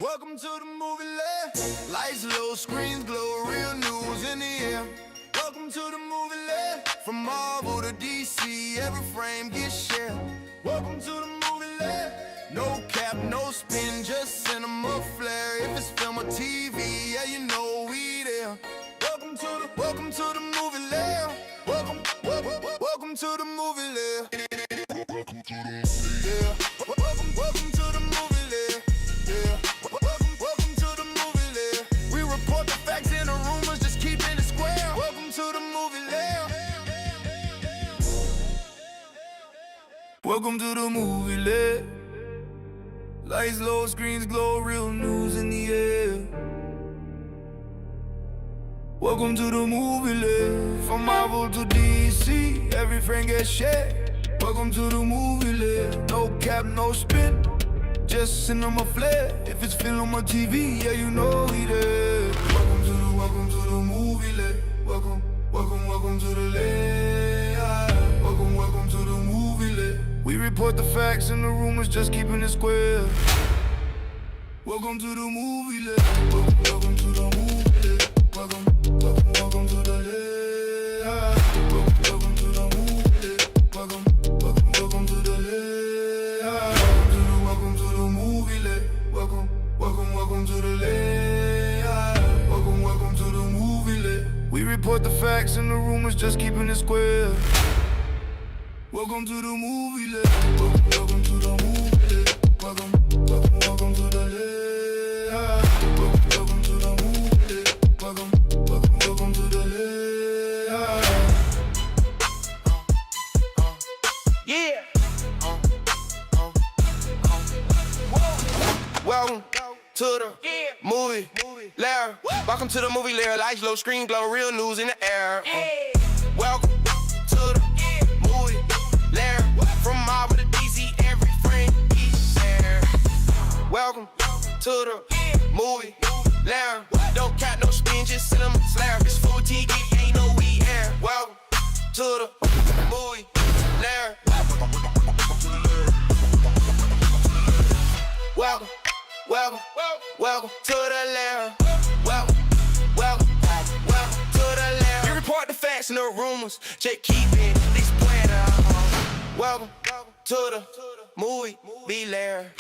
Welcome to the movie Lair. Lights low, screens glow, real news in the air. Welcome to the movie Lair. From Marvel to DC, every frame gets shared. Welcome to the movie Lair. No cap, no spin, just cinema flair. If it's film or TV, yeah, you know we there. Welcome to the movie Lair. Welcome to the movie Lair. Welcome to the movie Lair. Welcome to the movie Lair. Yeah. Welcome to the movie Lair. We report the facts and the rumors, just keeping it square. Welcome to the movie Lair. Welcome to the movie Lair. Lights low, screens glow, real news in the air. Welcome to the movie Lair. From Marvel to DC, every frame gets shared. Welcome to the movie Lair. No cap, no spin, just cinema flair. If it's film or TV, yeah, you know we there. Welcome to the movie Lair. Welcome to the Lair. Welcome to the movie Lair. We report the facts and the rumors, just keeping it square. Welcome to the movie Lair. Welcome to the movie Lair. Welcome to the Lair. Welcome to the movie Lair. Welcome to the Lair. Welcome to the movie Lair. Welcome to the Lair. Welcome to the movie Lair. We report the facts and the rumors, just keeping it square. Welcome to the movie Lair. Welcome to the movie Lair. Welcome to the Lair. Welcome to the movie Lair. Welcome to the Lair. Yeah. Welcome to the movie Lair. Welcome to the movie Lair. Lights low, screen glow, real news in the air. Welcome to the movie Lair. From Marvel to DC, every frame each share. Welcome to the movie Lair. No cat, no spin, just cinema flair. It's full TV, ain't no we air. Welcome to the movie Lair. Welcome to the Lair. Welcome to the Lair. We report the facts and the rumors, just keeping this square. Welcome to the movie Lair.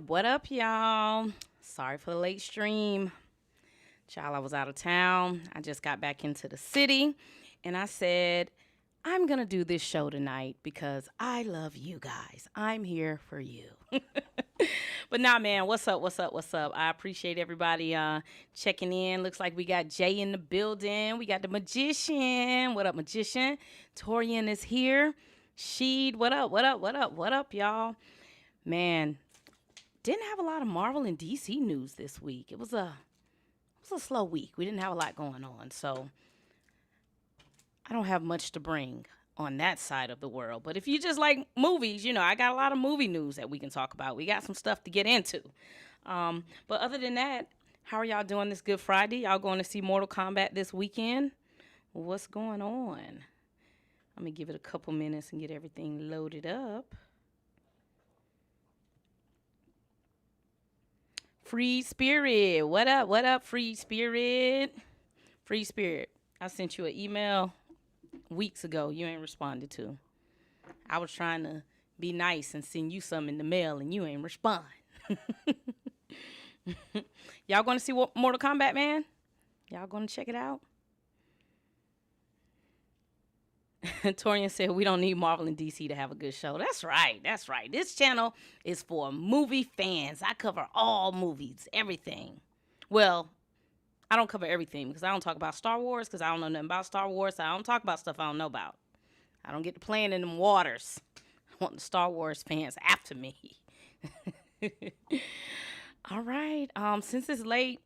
What up, y'all? Sorry for the late stream. Child, I was out of town. I just got back into the city, and I said, I'm going to do this show tonight because I love you guys. I'm here for you. But nah, man, what's up? I appreciate everybody checking in. Looks like we got Jay in the building. We got the Magician. What up, Magician? Torian is here. Sheed, what up, y'all? Man, didn't have a lot of Marvel and DC news this week. It was a slow week. We didn't have a lot going on, so I don't have much to bring on that side of the world. But if you just like movies, I got a lot of movie news that we can talk about. We got some stuff to get into. But other than that, how are y'all doing this Good Friday? Y'all going to see Mortal Kombat this weekend? What's going on? Let me give it a couple minutes and get everything loaded up. Free Spirit. What up, Free Spirit? Free Spirit. I sent you an email weeks ago you ain't responded to. I was trying to be nice and send you some in the mail and you ain't respond. Y'all going to see Mortal Kombat, man? Y'all going to check it out? Torian said we don't need Marvel and DC to have a good show. That's right. This channel is for movie fans. I cover all movies, everything. Well, I don't cover everything because I don't talk about Star Wars because I don't know nothing about Star Wars. So I don't talk about stuff I don't know about. I don't get to playing in them waters. I want the Star Wars fans after me. All right. Since it's late,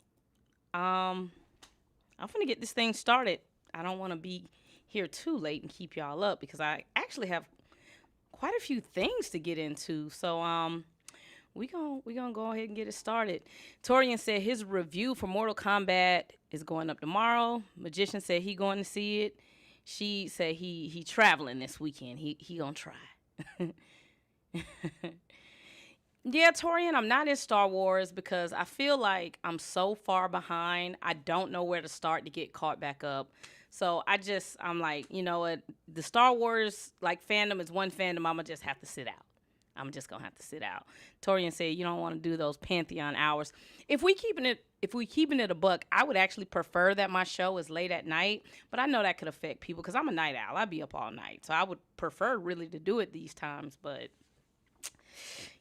I'm finna get this thing started. I don't want to be here too late and keep y'all up because I actually have quite a few things to get into. So we gonna go ahead and get it started. Torian said his review for Mortal Kombat is going up tomorrow. Magician said he going to see it. She said he traveling this weekend. He gonna try. Yeah, Torian, I'm not in Star Wars because I feel like I'm so far behind. I don't know where to start to get caught back up. So I'm like, you know what? The Star Wars like fandom is one fandom. I'ma just have to sit out. I'm just gonna have to sit out. Torian said you don't want to do those Pantheon hours. If we keeping it a buck, I would actually prefer that my show is late at night. But I know that could affect people because I'm a night owl. I'd be up all night, so I would prefer really to do it these times. But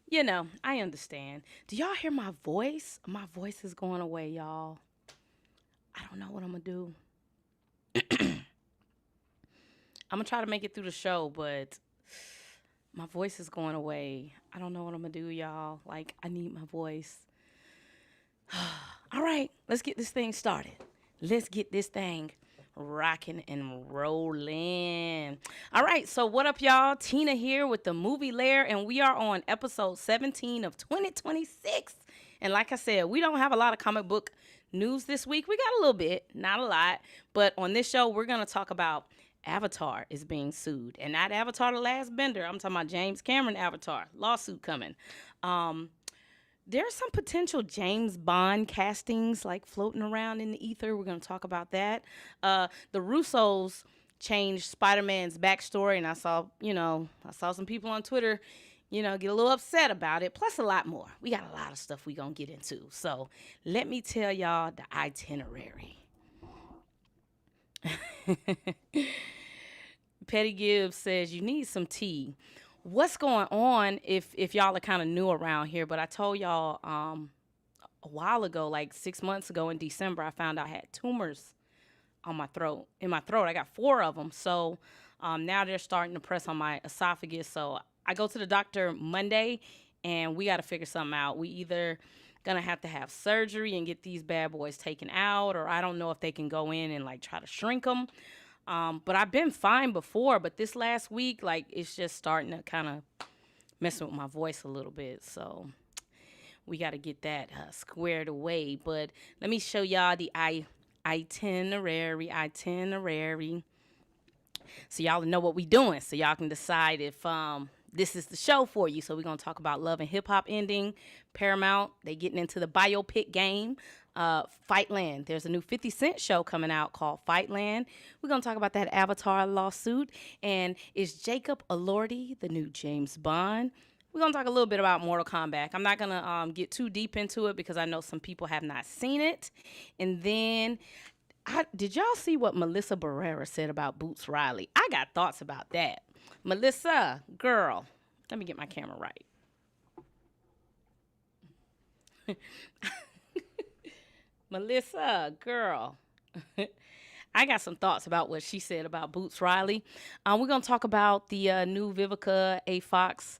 you know, I understand. Do y'all hear my voice? My voice is going away, y'all. I don't know what I'm gonna do. I'm gonna try to make it through the show, but my voice is going away. I don't know what I'm gonna do, y'all. Like, I need my voice. All right, let's get this thing started. Let's get this thing rocking and rolling. All right, so what up, y'all? Tina here with the movie Lair, and we are on episode 17 of 2026. And like I said, we don't have a lot of comic book news this week. We got a little bit, not a lot. But on this show, we're going to talk about Avatar is being sued. And not Avatar The Last Bender. I'm talking about James Cameron Avatar. Lawsuit coming. There's some potential James Bond castings like floating around in the ether. We're going to talk about that. The Russos changed Spider-Man's backstory, and I saw some people on Twitter, get a little upset about it, plus a lot more. We got a lot of stuff we going to get into. So let me tell y'all the itinerary. Petty Gibbs says you need some tea. What's going on if y'all are kind of new around here, but I told y'all a while ago, like 6 months ago in December, I found out I had tumors in my throat. I got 4 of them. So now they're starting to press on my esophagus. So I go to the doctor Monday, and we got to figure something out. We either gonna have to have surgery and get these bad boys taken out, or I don't know if they can go in and like try to shrink them. But I've been fine before, but this last week, like, it's just starting to kind of mess with my voice a little bit. So we got to get that squared away. But let me show y'all the itinerary. So y'all know what we doing. So y'all can decide if this is the show for you. So we're going to talk about Love and Hip Hop ending. Paramount, they getting into the biopic game. FightLand, there's a new 50 Cent show coming out called FightLand. We're going to talk about that Avatar lawsuit. And is Jacob Elordi the new James Bond? We're going to talk a little bit about Mortal Kombat. I'm not going to get too deep into it because I know some people have not seen it. And then, did y'all see what Melissa Barrera said about Boots Riley? I got thoughts about that. Melissa, girl, let me get my camera right. Melissa, girl, I got some thoughts about what she said about Boots Riley. We're going to talk about the new Vivica A. Fox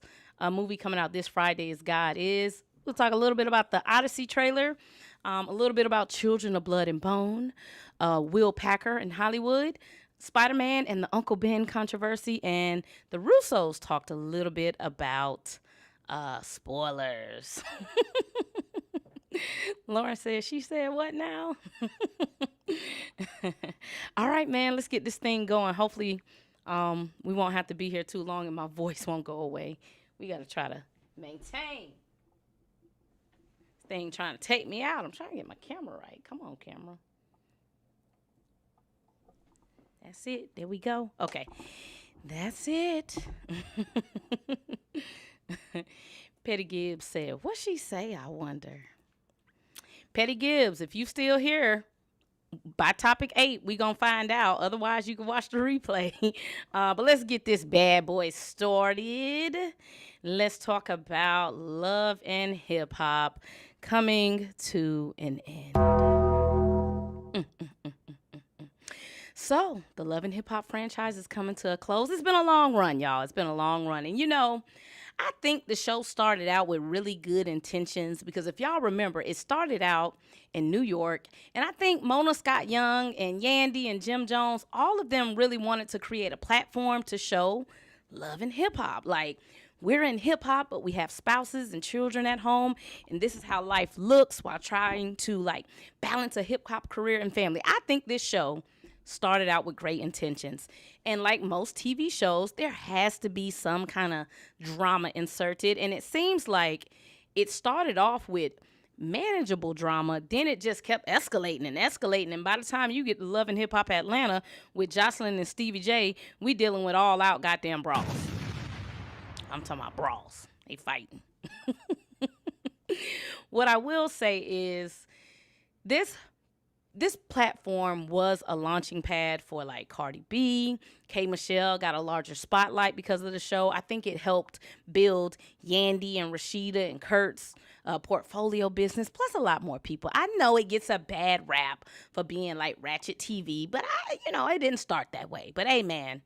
movie coming out this Friday, As God Is. We'll talk a little bit about the Odyssey trailer, a little bit about Children of Blood and Bone, Will Packer in Hollywood, Spiderman and the Uncle Ben controversy, and the Russos talked a little bit about spoilers. Lauren said, she said what now? All right, man, let's get this thing going. Hopefully we won't have to be here too long and my voice won't go away. We got to try to maintain. This thing trying to take me out. I'm trying to get my camera right. Come on, camera. That's it. There we go. Okay. That's it. Petty Gibbs said, what'd she say, I wonder? Petty Gibbs, if you still here, by topic 8, we gonna find out. Otherwise, you can watch the replay. But let's get this bad boy started. Let's talk about Love and Hip Hop coming to an end. So, the Love and Hip Hop franchise is coming to a close. It's been a long run, y'all. It's been a long run. And I think the show started out with really good intentions because if y'all remember, it started out in New York. And I think Mona Scott Young and Yandy and Jim Jones, all of them really wanted to create a platform to show love and hip hop. Like, we're in hip hop, but we have spouses and children at home, and this is how life looks while trying to like balance a hip hop career and family. I think this show started out with great intentions. And like most TV shows, there has to be some kind of drama inserted. And it seems like it started off with manageable drama, then it just kept escalating and escalating. And by the time you get to Love and Hip Hop Atlanta with Jocelyn and Stevie J, we dealing with all out goddamn brawls. I'm talking about brawls. They fighting. What I will say is this platform was a launching pad for like Cardi B. K. Michelle got a larger spotlight because of the show. I think it helped build Yandy and Rashida and Kurt's portfolio business, plus a lot more people. I know it gets a bad rap for being like ratchet TV, but it didn't start that way. But hey, man,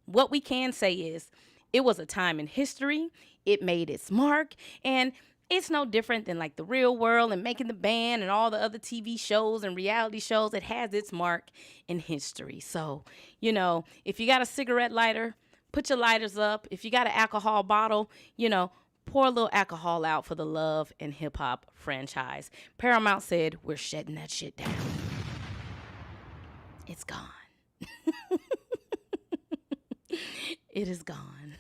what we can say is it was a time in history. It made its mark, and it's no different than like The Real World and Making the Band and all the other TV shows and reality shows. It has its mark in history. So, if you got a cigarette lighter, put your lighters up. If you got an alcohol bottle, pour a little alcohol out for the Love and Hip Hop franchise. Paramount said, we're shutting that shit down. It's gone. It is gone.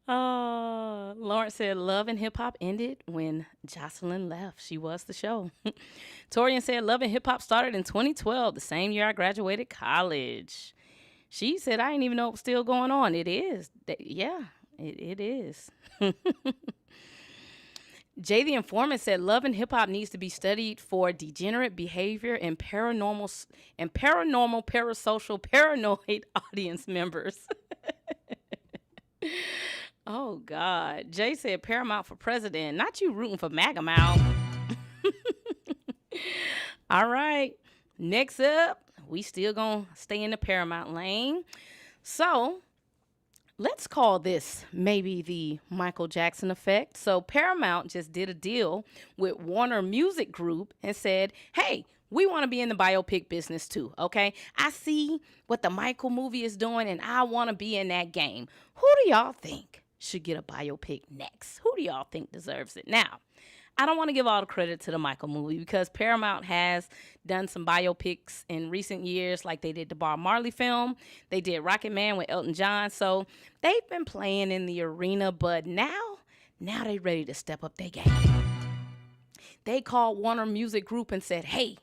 Lawrence said Love and Hip Hop ended when Jocelyn left. She was the show. Torian said Love and Hip Hop started in 2012, the same year I graduated college. She said I didn't even know it was still going on. It is. Yeah, it is. Jay the Informant said Love and Hip Hop needs to be studied for degenerate behavior and paranormal, parasocial, paranoid audience members. Oh, God. Jay said Paramount for president. Not you rooting for MAGA Mouth. All right. Next up, we still going to stay in the Paramount lane. So let's call this maybe the Michael Jackson effect. So Paramount just did a deal with Warner Music Group and said, hey, we want to be in the biopic business too, okay? I see what the Michael movie is doing, and I want to be in that game. Who do y'all think should get a biopic next? Who do y'all think deserves it? Now, I don't want to give all the credit to the Michael movie because Paramount has done some biopics in recent years, like they did the Bob Marley film. They did Rocket Man with Elton John. So they've been playing in the arena, but now they're ready to step up their game. They called Warner Music Group and said, hey,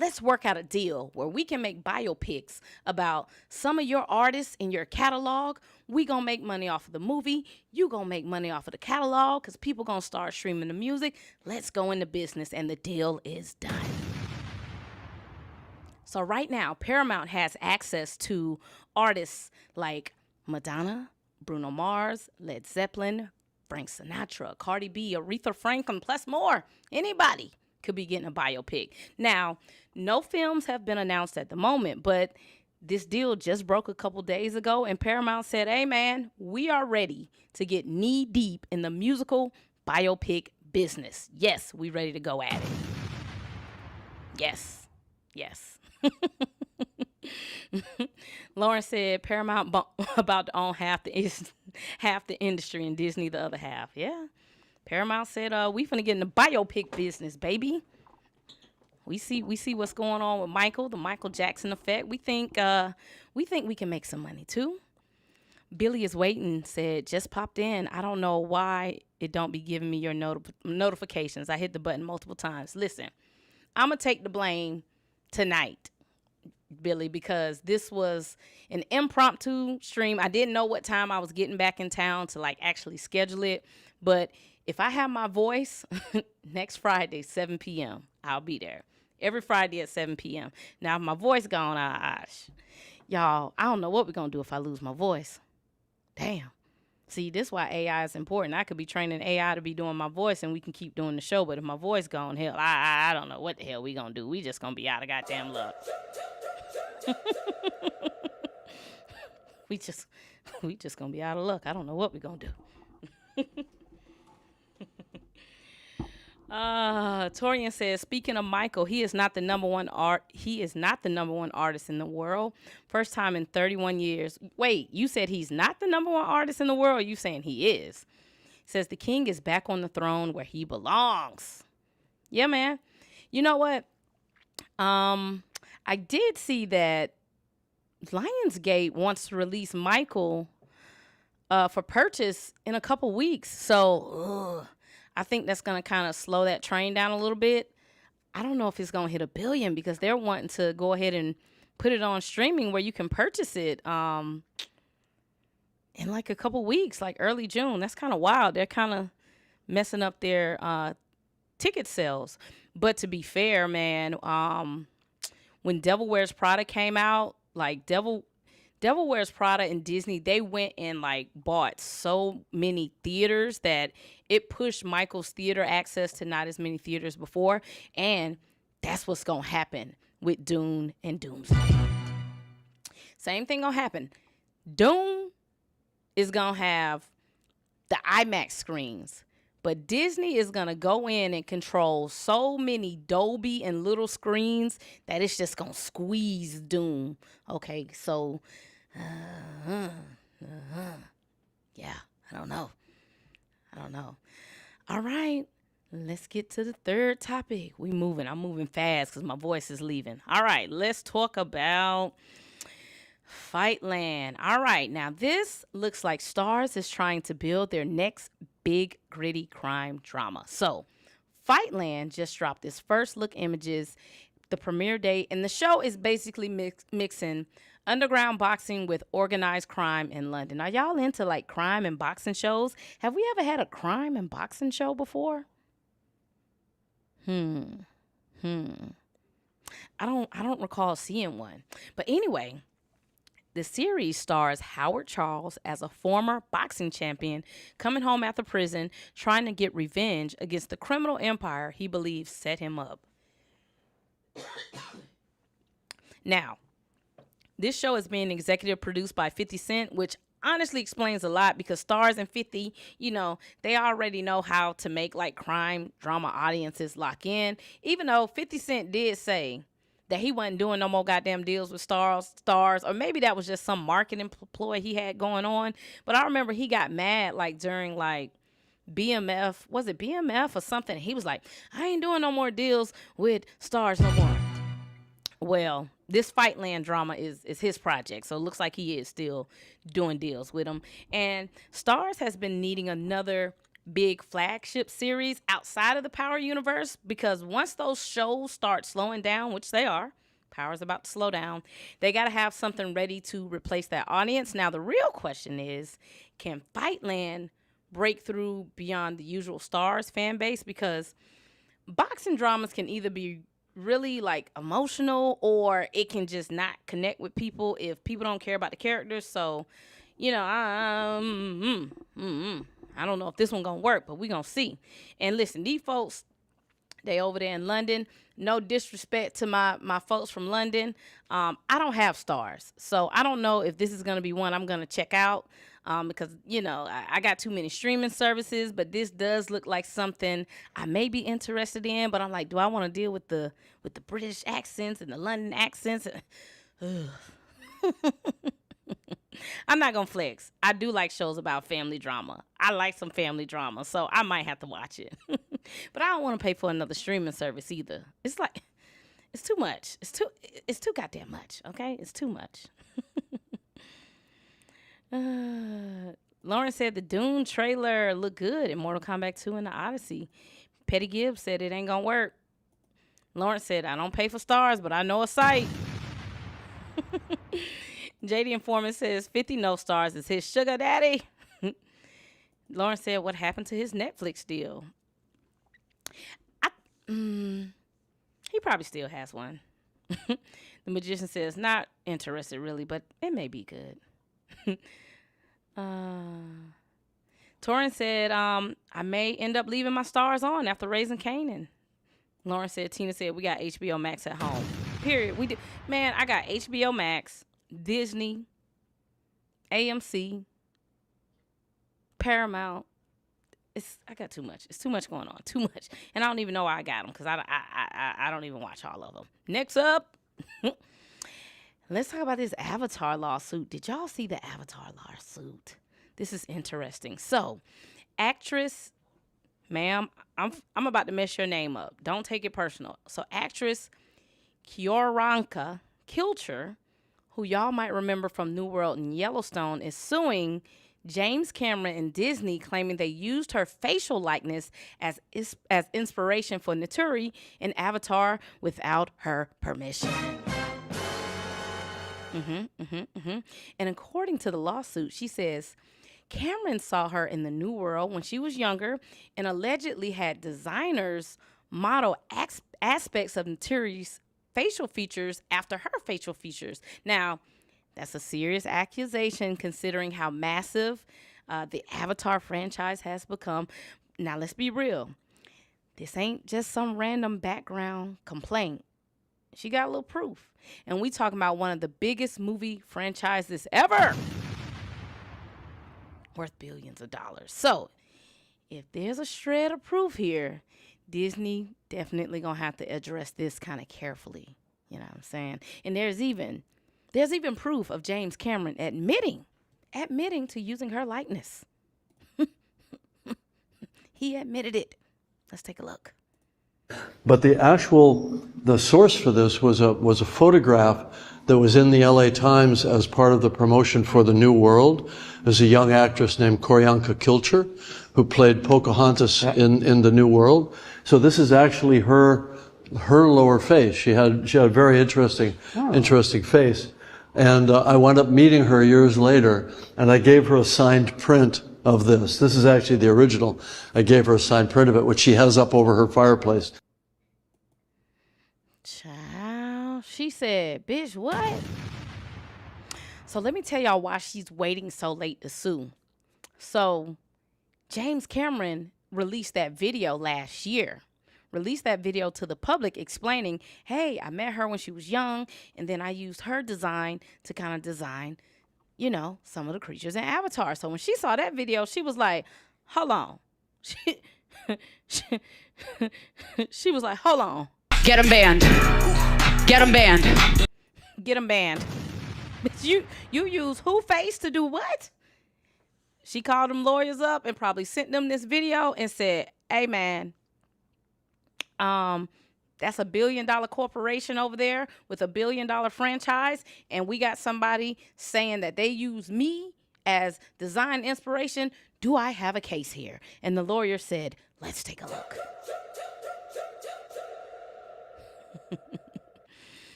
let's work out a deal where we can make biopics about some of your artists in your catalog. We gonna make money off of the movie. You gonna make money off of the catalog because people gonna start streaming the music. Let's go into business, and the deal is done. So right now, Paramount has access to artists like Madonna, Bruno Mars, Led Zeppelin, Frank Sinatra, Cardi B, Aretha Franklin, plus more. Anybody could be getting a biopic. Now, no films have been announced at the moment, but this deal just broke a couple days ago, and Paramount said, hey, man, we are ready to get knee deep in the musical biopic business. Yes, we ready to go at it. Yes. Lauren said Paramount about to own half the industry and Disney the other half. Yeah. Paramount said, we finna get in the biopic business, baby. We see what's going on with Michael, the Michael Jackson effect. We think we can make some money too. Billy is waiting said, just popped in. I don't know why it don't be giving me your notifications. I hit the button multiple times. Listen, I'm going to take the blame tonight, Billy, because this was an impromptu stream. I didn't know what time I was getting back in town to like actually schedule it. But if I have my voice, next Friday, 7 p.m., I'll be there. Every Friday at 7 p.m. Now, if my voice gone, y'all, I don't know what we're going to do if I lose my voice. Damn. See, this is why AI is important. I could be training AI to be doing my voice, and we can keep doing the show. But if my voice gone, hell, I don't know what the hell we going to do. We just going to be out of goddamn luck. we just going to be out of luck. I don't know what we're going to do. Torian says, speaking of Michael, he is not the number one artist in the world. First time in 31 years. Wait, you said he's not the number one artist in the world, or you saying he is? Says the king is back on the throne where he belongs. Yeah, man. You know what? I did see that Lionsgate wants to release Michael for purchase in a couple weeks. So I think that's going to kind of slow that train down a little bit. I don't know if it's going to hit 1 billion because they're wanting to go ahead and put it on streaming where you can purchase it in like a couple weeks, like early June. That's kind of wild. They're kind of messing up their ticket sales. But to be fair, man, when Devil Wears Prada came out, like Devil Wears Prada and Disney, they went and like bought so many theaters that it pushed Michael's theater access to not as many theaters before. And that's what's going to happen with Dune and Doomsday. Same thing going to happen. Dune is going to have the IMAX screens. But Disney is going to go in and control so many Dolby and little screens that it's just going to squeeze Doom. Okay, so, yeah, I don't know. All right, let's get to the third topic. I'm moving fast because my voice is leaving. All right, let's talk about FightLand. All right, now this looks like Starz is trying to build their next big gritty crime drama. So FightLand just dropped its first look images, the premiere date, and the show is basically mixing underground boxing with organized crime in London. Are y'all into like crime and boxing shows? Have we ever had a crime and boxing show before? I don't recall seeing one. But anyway, the series stars Howard Charles as a former boxing champion coming home after prison, trying to get revenge against the criminal empire he believes set him up. Now, this show is being executive produced by 50 Cent, which honestly explains a lot because Starz and 50, they already know how to make like crime drama audiences lock in, even though 50 Cent did say that he wasn't doing no more goddamn deals with stars, or maybe that was just some marketing ploy he had going on. But I remember he got mad like during like BMF, was it BMF or something? He was like, I ain't doing no more deals with stars no more. Well, this FightLand drama is his project, so it looks like he is still doing deals with them. And Starz has been needing another big flagship series outside of the Power universe because once those shows start slowing down, which they are, Power's about to slow down, they got to have something ready to replace that audience. Now, the real question is, can FightLand break through beyond the usual Starz fan base? Because boxing dramas can either be really like emotional or it can just not connect with people if people don't care about the characters. So, I don't know if this one gonna work, but we gonna see. And listen, these folks, they over there in London. No disrespect to my folks from London. I don't have Starz, so I don't know if this is gonna be one I'm gonna check out because I got too many streaming services. But this does look like something I may be interested in. But I'm like, do I want to deal with the British accents and the London accents? I'm not gonna flex. I do like shows about family drama. I like some family drama, so I might have to watch it. But I don't want to pay for another streaming service either. It's like, it's too much. It's too goddamn much. Okay, it's too much. Lauren said the Dune trailer looked good in Mortal Kombat 2 and the Odyssey. Petty Gibbs said it ain't gonna work. Lauren said, I don't pay for Starz, but I know a site. JD Informant says 50 no Stars is his sugar daddy. Lauren said, what happened to his Netflix deal? He probably still has one. The Magician says, not interested really, but it may be good. Torrin said, I may end up leaving my Stars on after Raising Kanan. Lauren said, Tina said, we got HBO Max at home. Period. We do. Man, I got HBO Max, Disney, AMC, Paramount. I got too much. It's too much going on. Too much. And I don't even know why I got them because I don't even watch all of them. Next up, let's talk about this Avatar lawsuit. Did y'all see the Avatar lawsuit? This is interesting. So, actress, ma'am, I'm about to mess your name up. Don't take it personal. So, actress Kioranka Kilcher, who y'all might remember from New World and Yellowstone, is suing James Cameron and Disney, claiming they used her facial likeness as inspiration for Naturi in Avatar without her permission. And according to the lawsuit, she says Cameron saw her in the New World when she was younger and allegedly had designers model aspects of Naturi's facial features after her facial features. Now, that's a serious accusation considering how massive the Avatar franchise has become. Now, let's be real. This ain't just some random background complaint. She got a little proof. And we talking about one of the biggest movie franchises ever. Worth billions of dollars. So, if there's a shred of proof here, Disney definitely gonna have to address this kind of carefully. You know what I'm saying? And there's even proof of James Cameron admitting to using her likeness. He admitted it. Let's take a look. But the source for this was a photograph that was in the LA Times as part of the promotion for The New World. There's a young actress named Kioranka Kilcher who played Pocahontas in The New World. So this is actually her lower face. She had a very interesting face. And I wound up meeting her years later, and I gave her a signed print of this. This is actually the original. I gave her a signed print of it, which she has up over her fireplace. Child, she said, bitch, what? So let me tell y'all why she's waiting so late to sue. So James Cameron released that video last year. Released that video to the public explaining, hey, I met her when she was young, and then I used her design to kind of design, you know, some of the creatures in Avatar. So when she saw that video, she was like, hold on. She was like, hold on. Get him banned. Get him banned. Get him banned. But you use who face to do what? She called them lawyers up and probably sent them this video and said, hey, man, that's $1 billion corporation over there with $1 billion franchise, and we got somebody saying that they use me as design inspiration. Do I have a case here? And the lawyer said, let's take a look.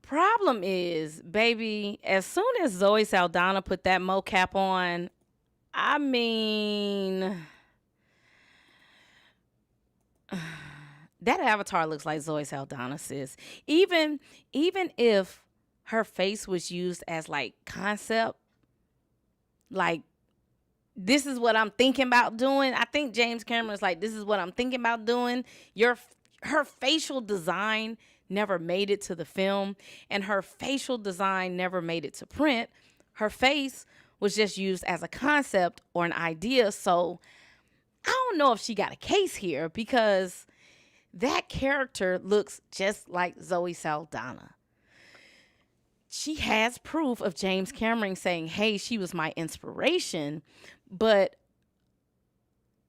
Problem is, baby, as soon as Zoe Saldana put that mocap on, I mean, that avatar looks like Zoe Saldana, sis. Even if her face was used as like concept, like this is what I'm thinking about doing. I think James Cameron's like, this is what I'm thinking about doing. Her facial design never made it to the film, and her facial design never made it to print. Her face was just used as a concept or an idea. So I don't know if she got a case here, because that character looks just like Zoe Saldana. She has proof of James Cameron saying, hey, she was my inspiration, but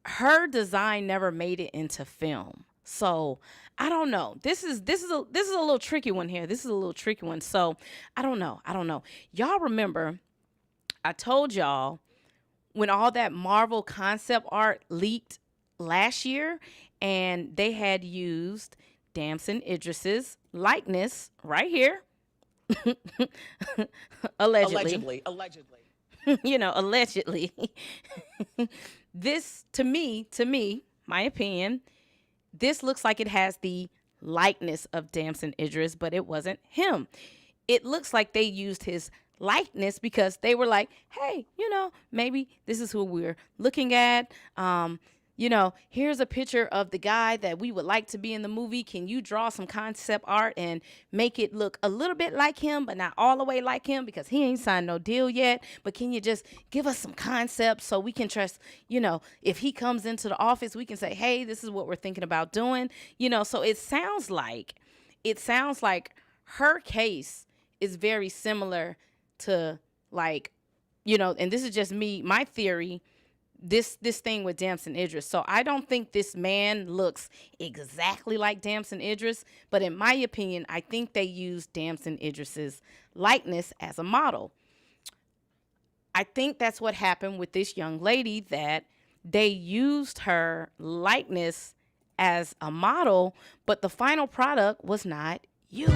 her design never made it into film. So I don't know. This is a little tricky one here. This is a little tricky one. So I don't know. Y'all remember I told y'all when all that Marvel concept art leaked last year, and they had used Damson Idris's likeness right here. Allegedly. You know, allegedly. This, to me, my opinion, this looks like it has the likeness of Damson Idris, but it wasn't him. It looks like they used his likeness because they were like, hey, you know, maybe this is who we're looking at. here's a picture of the guy that we would like to be in the movie. Can you draw some concept art and make it look a little bit like him, but not all the way like him because he ain't signed no deal yet? But can you just give us some concepts so we can trust, if he comes into the office, we can say, hey, this is what we're thinking about doing. So it sounds like her case is very similar to and this is just me, my theory, this thing with Damson Idris. So I don't think this man looks exactly like Damson Idris, but in my opinion, I think they used Damson Idris's likeness as a model. I think that's what happened with this young lady, that they used her likeness as a model, but the final product was not you.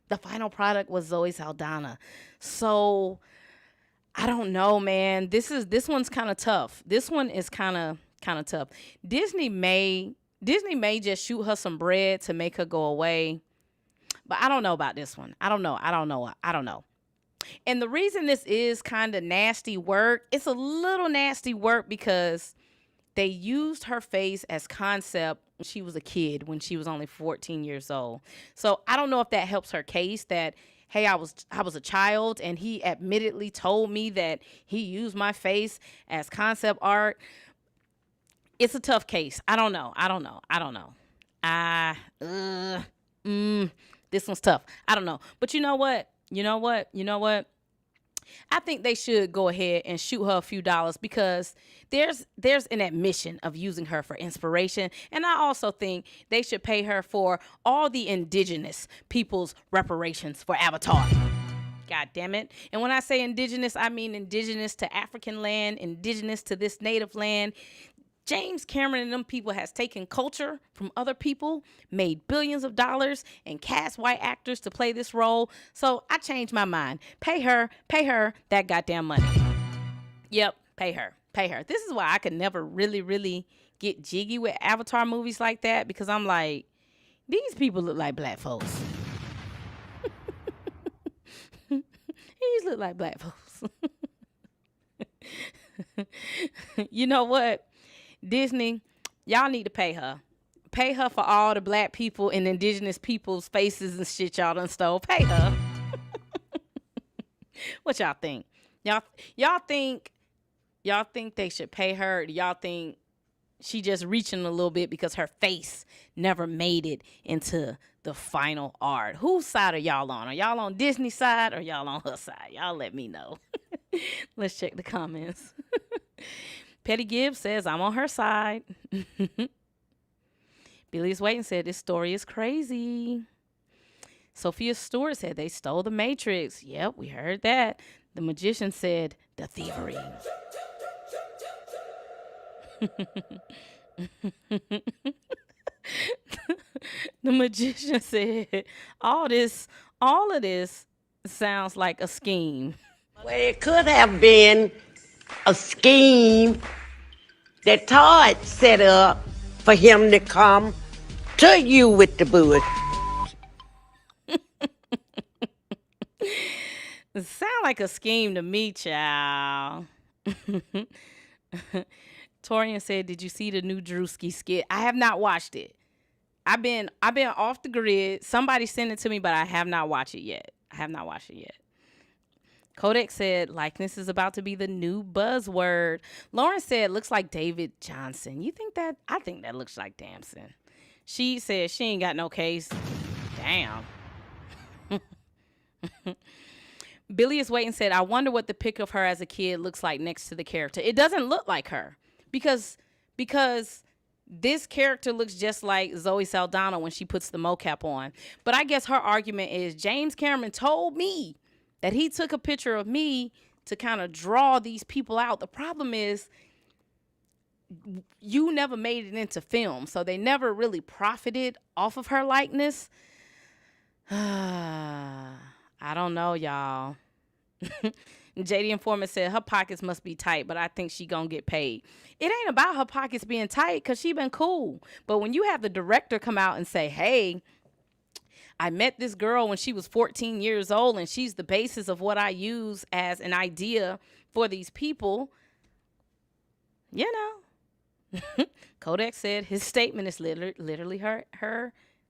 The final product was Zoe Saldana. So I don't know, man. This one's kind of tough. This one is kind of tough. Disney may just shoot her some bread to make her go away. But I don't know about this one. I don't know. And the reason this is kind of nasty work, it's a little nasty work because they used her face as concept when she was a kid, when she was only 14 years old. So I don't know if that helps her case that, hey, I was a child and he admittedly told me that he used my face as concept art. It's a tough case. I don't know. This one's tough. I don't know. But you know what? I think they should go ahead and shoot her a few dollars because there's an admission of using her for inspiration. And I also think they should pay her for all the indigenous people's reparations for Avatar. God damn it. And when I say indigenous, I mean indigenous to African land, indigenous to this native land. James Cameron and them people has taken culture from other people, made billions of dollars, and cast white actors to play this role. So I changed my mind. Pay her that goddamn money. Yep, pay her. This is why I could never really, really get jiggy with Avatar movies like that, because I'm like, these people look like black folks. These look like black folks. You know what? Disney, y'all need to pay her. Pay her for all the black people and indigenous people's faces and shit y'all done stole. Pay her. What y'all think? Y'all think they should pay her? Or do y'all think she just reaching a little bit because her face never made it into the final art? Whose side are y'all on? Are y'all on Disney's side or y'all on her side? Y'all let me know. Let's check the comments. Petty Gibbs says, I'm on her side. Billy's Waiting said, this story is crazy. Sophia Stewart said, they stole the Matrix. Yep, we heard that. The Magician said, the thievery. The Magician said, all of this sounds like a scheme. Well, it could have been a scheme that Todd set up for him to come to you with the bush. It sound like a scheme to me, child. Torian said, did you see the new Drewski skit? I have not watched it. I've been off the grid. Somebody sent it to me, but I have not watched it yet. Kodak said, likeness is about to be the new buzzword. Lauren said, looks like David Johnson. You think that? I think that looks like Damson. She said she ain't got no case. Damn. Billy is waiting said, I wonder what the pic of her as a kid looks like next to the character. It doesn't look like her because this character looks just like Zoe Saldana when she puts the mocap on. But I guess her argument is James Cameron told me that he took a picture of me to kind of draw these people out. The problem is you never made it into film, so they never really profited off of her likeness. I don't know, y'all. JD Informant said her pockets must be tight, but I think she gonna get paid. It ain't about her pockets being tight because she been cool. But when you have the director come out and say, hey, I met this girl when she was 14 years old, and she's the basis of what I use as an idea for these people. Kodak said his statement is literally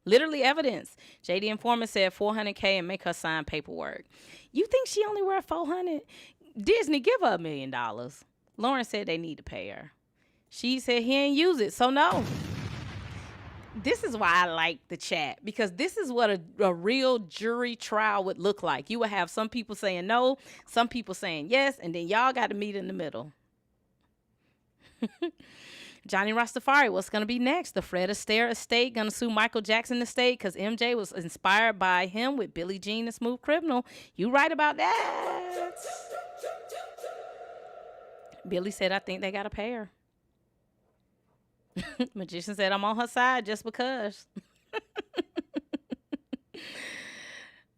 literally evidence. JD Informant said $400K and make her sign paperwork. You think she only worth $400? Disney, give her $1 million. Lauren said they need to pay her. She said he ain't use it, so no. This is why I like the chat, because this is what a real jury trial would look like. You would have some people saying no, some people saying yes, and then y'all got to meet in the middle. Johnny Rastafari, what's going to be next? The Fred Astaire estate going to sue Michael Jackson estate because MJ was inspired by him with Billie Jean and Smooth Criminal. You right about that. Billy said, I think they got to pay her. Magician said, I'm on her side just because.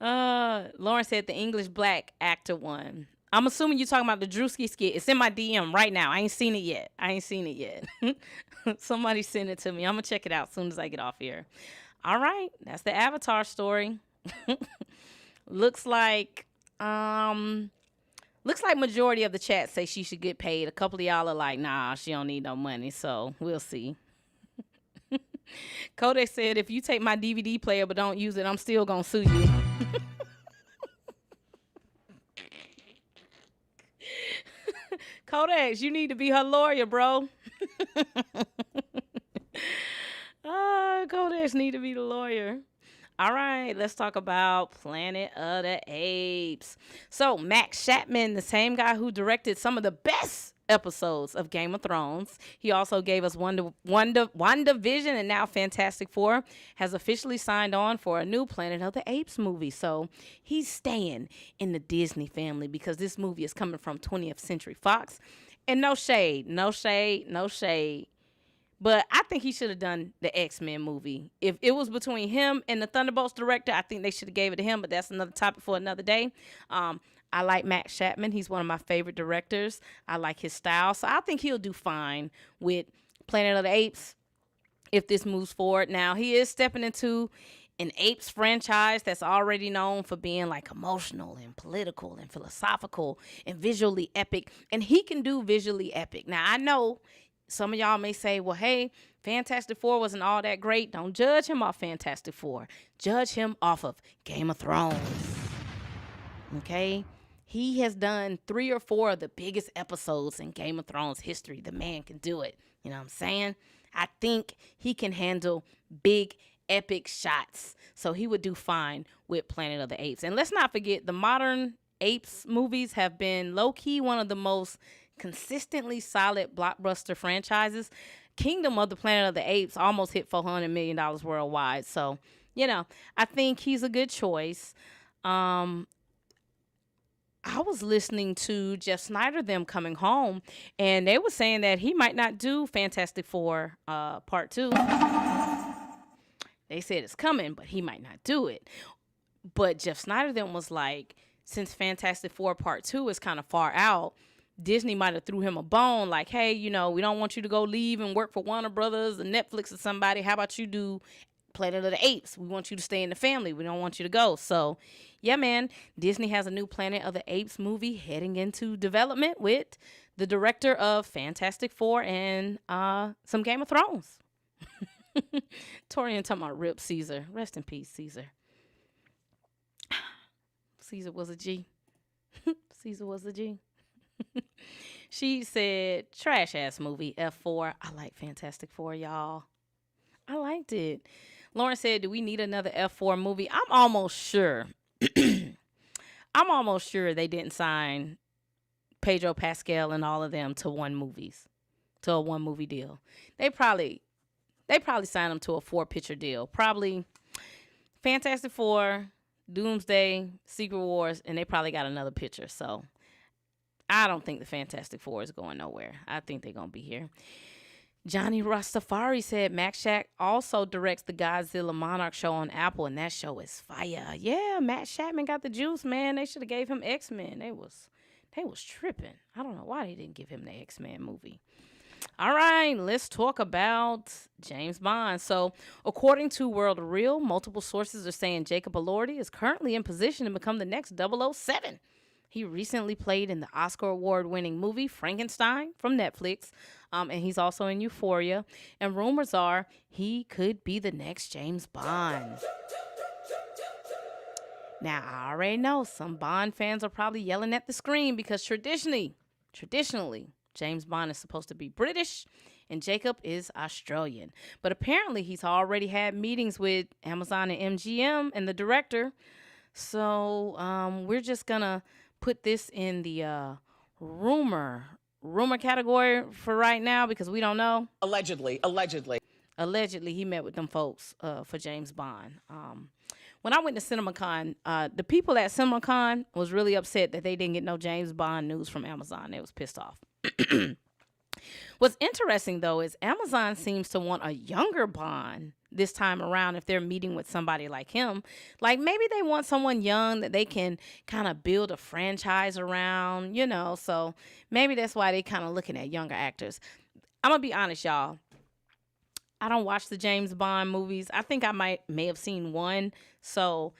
Lauren said the English black actor won. I'm assuming you're talking about the Drewski skit. It's in my DM right now. I ain't seen it yet. Somebody send it to me. I'm going to check it out as soon as I get off here. All right. That's the Avatar story. Looks like majority of the chat say she should get paid. A couple of y'all are like, nah, she don't need no money. So we'll see. Kodak said, if you take my DVD player but don't use it, I'm still going to sue you. Kodak, you need to be her lawyer, bro. Kodak need to be the lawyer. All right, let's talk about Planet of the Apes. So Max Shakman, the same guy who directed some of the best episodes of Game of Thrones, he also gave us WandaVision, and now Fantastic Four, has officially signed on for a new Planet of the Apes movie. So he's staying in the Disney family because this movie is coming from 20th Century Fox. And no shade. But I think he should have done the X-Men movie. If it was between him and the Thunderbolts director, I think they should have gave it to him, but that's another topic for another day. I like Max Shakman. He's one of my favorite directors. I like his style. So I think he'll do fine with Planet of the Apes if this moves forward. Now, he is stepping into an Apes franchise that's already known for being like emotional and political and philosophical and visually epic. And he can do visually epic. Now, I know some of y'all may say, well, hey, Fantastic Four wasn't all that great. Don't judge him off Fantastic Four. Judge him off of Game of Thrones. Okay? He has done 3 or 4 of the biggest episodes in Game of Thrones history. The man can do it. You know what I'm saying? I think he can handle big, epic shots. So he would do fine with Planet of the Apes. And let's not forget, the modern Apes movies have been low-key one of the most consistently solid blockbuster franchises. Kingdom of the Planet of the Apes almost hit $400 million worldwide. So, you know, I think he's a good choice. I was listening to Jeff Snyder, them coming home, and they were saying that he might not do Fantastic Four Part 2. They said it's coming, but he might not do it. But Jeff Snyder then was like, since Fantastic Four Part 2 is kind of far out, Disney might have threw him a bone like, hey, you know, we don't want you to go leave and work for Warner Brothers or Netflix or somebody. How about you do Planet of the Apes? We want you to stay in the family. We don't want you to go. So, yeah, man, Disney has a new Planet of the Apes movie heading into development with the director of Fantastic Four and some Game of Thrones. Torian talking about Rip Caesar. Rest in peace, Caesar. Caesar was a G. Caesar was a G. She said, trash ass movie, F4. I like Fantastic Four, y'all. I liked it. Lauren said, do we need another F4 movie? I'm almost sure. I'm almost sure they didn't sign Pedro Pascal and all of them to a one movie deal. They probably signed them to a 4-picture deal. Probably Fantastic Four, Doomsday, Secret Wars, and they probably got another picture. So I don't think the Fantastic Four is going nowhere. I think they're going to be here. Johnny Rastafari said Max Shack also directs the Godzilla Monarch show on Apple, and that show is fire. Yeah, Matt Shakman got the juice, man. They should have gave him X-Men. They was tripping. I don't know why they didn't give him the X-Men movie. All right, let's talk about James Bond. So, according to World of Real, multiple sources are saying Jacob Elordi is currently in position to become the next 007. He recently played in the Oscar award-winning movie Frankenstein from Netflix. and he's also in Euphoria. And rumors are he could be the next James Bond. Now, I already know some Bond fans are probably yelling at the screen because traditionally, James Bond is supposed to be British and Jacob is Australian. But apparently he's already had meetings with Amazon and MGM and the director. So we're just going to put this in the rumor category for right now because we don't know. Allegedly He met with them folks for James Bond. When I went to CinemaCon, the people at CinemaCon was really upset that they didn't get no James Bond news from Amazon. They was pissed off. What's interesting, though, is Amazon seems to want a younger Bond this time around if they're meeting with somebody like him. Like, maybe they want someone young that they can kind of build a franchise around, you know. So maybe that's why they kind of looking at younger actors. I'm going to be honest, y'all. I don't watch the James Bond movies. I think I may have seen one. So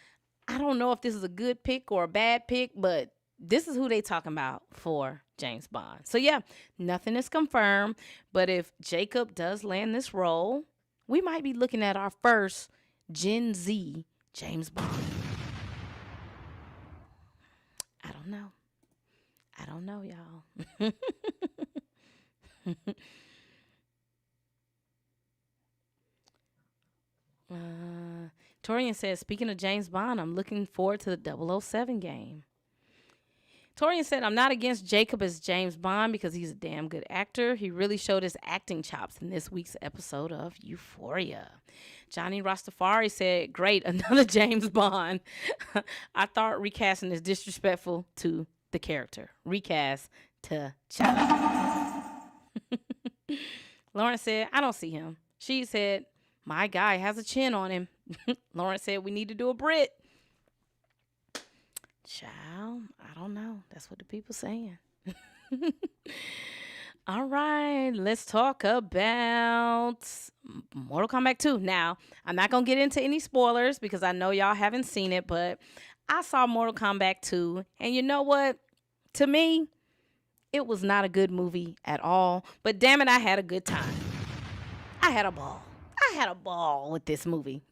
I don't know if this is a good pick or a bad pick, but this is who they talking about for James Bond. So yeah, nothing is confirmed. But if Jacob does land this role, we might be looking at our first Gen Z James Bond. I don't know, y'all. Torian says, speaking of James Bond, I'm looking forward to the 007 game. Torian said, I'm not against Jacob as James Bond because he's a damn good actor. He really showed his acting chops in this week's episode of Euphoria. Johnny Rastafari said, great, another James Bond. I thought recasting is disrespectful to the character. Recast to China. Lauren said, I don't see him. She said, my guy has a chin on him. Lauren said, we need to do a Brit. Child, I don't know. That's what the people saying. All right, let's talk about Mortal Kombat 2. Now, I'm not going to get into any spoilers because I know y'all haven't seen it, but I saw Mortal Kombat 2, and you know what? To me, it was not a good movie at all, but damn it, I had a good time. I had a ball with this movie.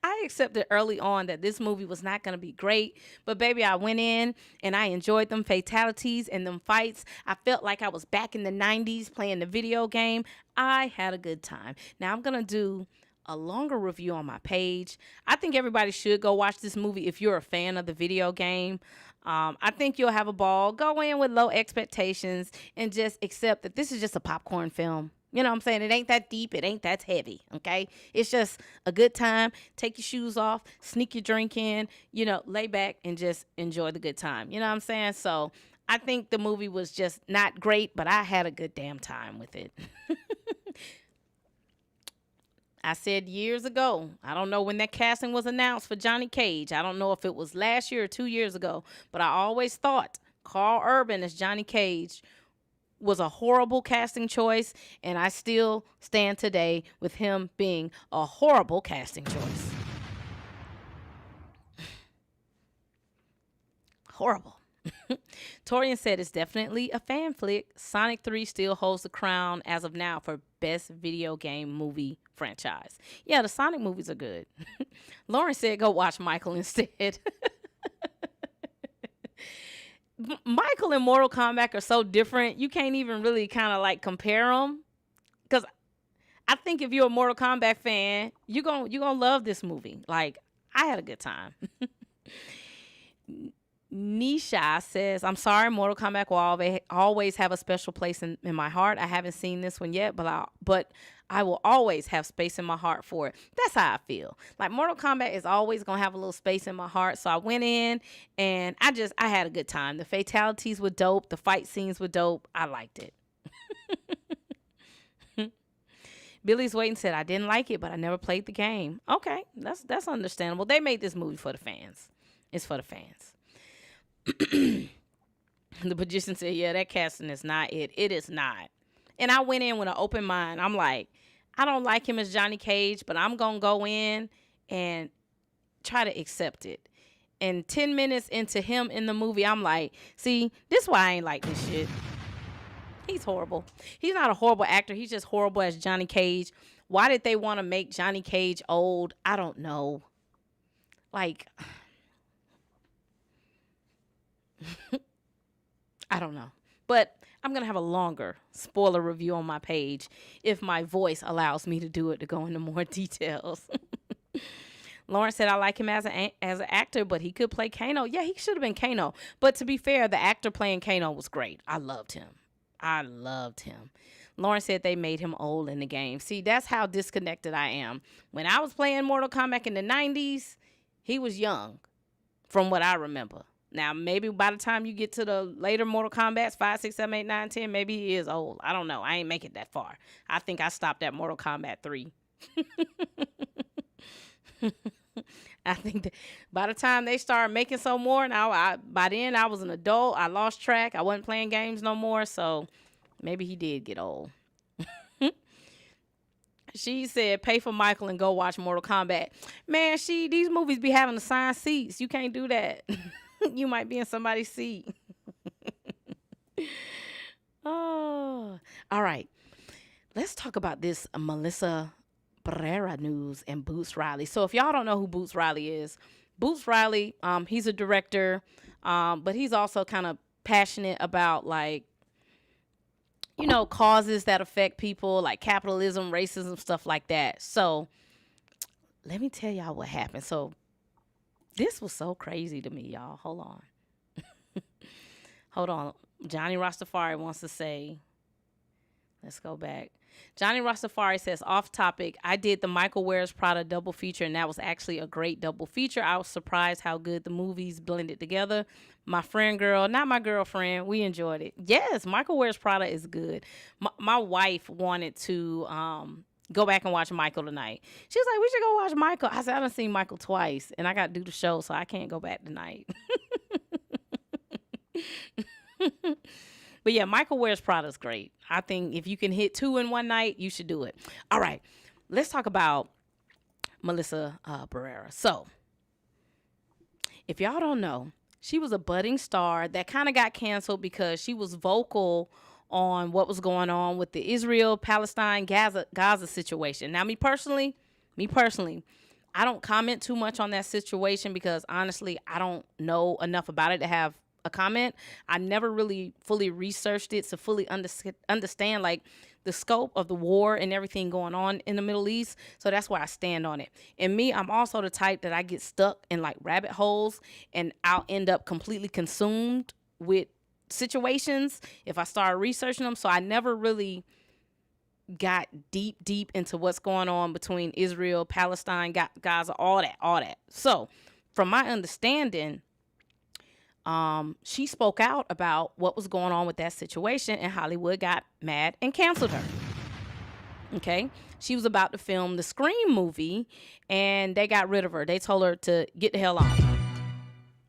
I accepted early on that this movie was not going to be great, but baby, I went in and I enjoyed them fatalities and them fights. I felt like I was back in the 90s playing the video game. I had a good time. Now I'm going to do a longer review on my page. I think everybody should go watch this movie if you're a fan of the video game. I think you'll have a ball. Go in with low expectations and just accept that this is just a popcorn film. You know what I'm saying? It ain't that deep. It ain't that heavy, okay? It's just a good time. Take your shoes off, sneak your drink in, you know, lay back and just enjoy the good time. You know what I'm saying? So I think the movie was just not great, but I had a good damn time with it. I said years ago, I don't know when that casting was announced for Johnny Cage. I don't know if it was last year or 2 years ago, but I always thought Carl Urban as Johnny Cage was a horrible casting choice, and I still stand today with him being a horrible casting choice. Horrible. Torian said it's definitely a fan flick. Sonic 3 still holds the crown as of now for best video game movie franchise. Yeah, the Sonic movies are good. Lauren said go watch Michael instead. Michael and Mortal Kombat are so different. You can't even really kind of like compare them. Because I think if you're a Mortal Kombat fan, you're gonna love this movie. Like, I had a good time. Nisha says, I'm sorry, Mortal Kombat will always have a special place in my heart. I haven't seen this one yet, but I will always have space in my heart for it. That's how I feel. Like, Mortal Kombat is always going to have a little space in my heart. So I went in and I had a good time. The fatalities were dope. The fight scenes were dope. I liked it. Billy's Waiting said, I didn't like it, but I never played the game. Okay, that's understandable. They made this movie for the fans. It's for the fans. The magician said, yeah, that casting is not it. It is not. And I went in with an open mind. I'm like, I don't like him as Johnny Cage, but I'm going to go in and try to accept it. And 10 minutes into him in the movie, I'm like, see, this is why I ain't like this shit. He's horrible. He's not a horrible actor. He's just horrible as Johnny Cage. Why did they want to make Johnny Cage old? I don't know. Like, I don't know. But I'm going to have a longer spoiler review on my page if my voice allows me to do it, to go into more details. Lauren said, I like him as an actor, but he could play Kano. Yeah, he should have been Kano. But to be fair, the actor playing Kano was great. I loved him. Lauren said they made him old in the game. See, that's how disconnected I am. When I was playing Mortal Kombat in the 90s, he was young, from what I remember. Now, maybe by the time you get to the later Mortal Kombats, 5, 6, 7, 8, 9, 10, maybe he is old. I don't know. I ain't make it that far. I think I stopped at Mortal Kombat 3. I think that by the time they started making some more, by then I was an adult. I lost track. I wasn't playing games no more, so maybe he did get old. She said, pay for Michael and go watch Mortal Kombat. Man, these movies be having assigned seats. You can't do that. You might be in somebody's seat. Oh, all right. Let's talk about this Melissa Barrera news and Boots Riley. So if y'all don't know who Boots Riley is, Boots Riley, he's a director, but he's also kind of passionate about, like, you know, causes that affect people, like capitalism, racism, stuff like that. So let me tell y'all what happened. So this was so crazy to me, y'all. Hold on. Hold on. Johnny Rastafari wants to say, let's go back. Johnny Rastafari says, off topic, I did the Michael Wears Prada double feature, and that was actually a great double feature. I was surprised how good the movies blended together. My friend girl, not my girlfriend, we enjoyed it. Yes, Michael Wears Prada is good. My wife wanted to go back and watch Michael tonight. She was like, we should go watch Michael. I said, I done seen Michael twice, and I got to do the show, so I can't go back tonight. But yeah, Michael Wears Prada is great. I think if you can hit 2 in one night, you should do it. All right, let's talk about Melissa Barrera. So, if y'all don't know, she was a budding star that kind of got canceled because she was vocal on what was going on with the Israel, Palestine, Gaza situation. Now, me personally, I don't comment too much on that situation because honestly, I don't know enough about it to have a comment. I never really fully researched it to fully understand like the scope of the war and everything going on in the Middle East. So that's where I stand on it. And me, I'm also the type that I get stuck in like rabbit holes and I'll end up completely consumed with situations if I start researching them. So I never really got deep into what's going on between Israel, Palestine, Gaza, all that. So from my understanding, she spoke out about what was going on with that situation, and Hollywood got mad and canceled her. Okay. She was about to film the Scream movie, and they got rid of her. They told her to get the hell on.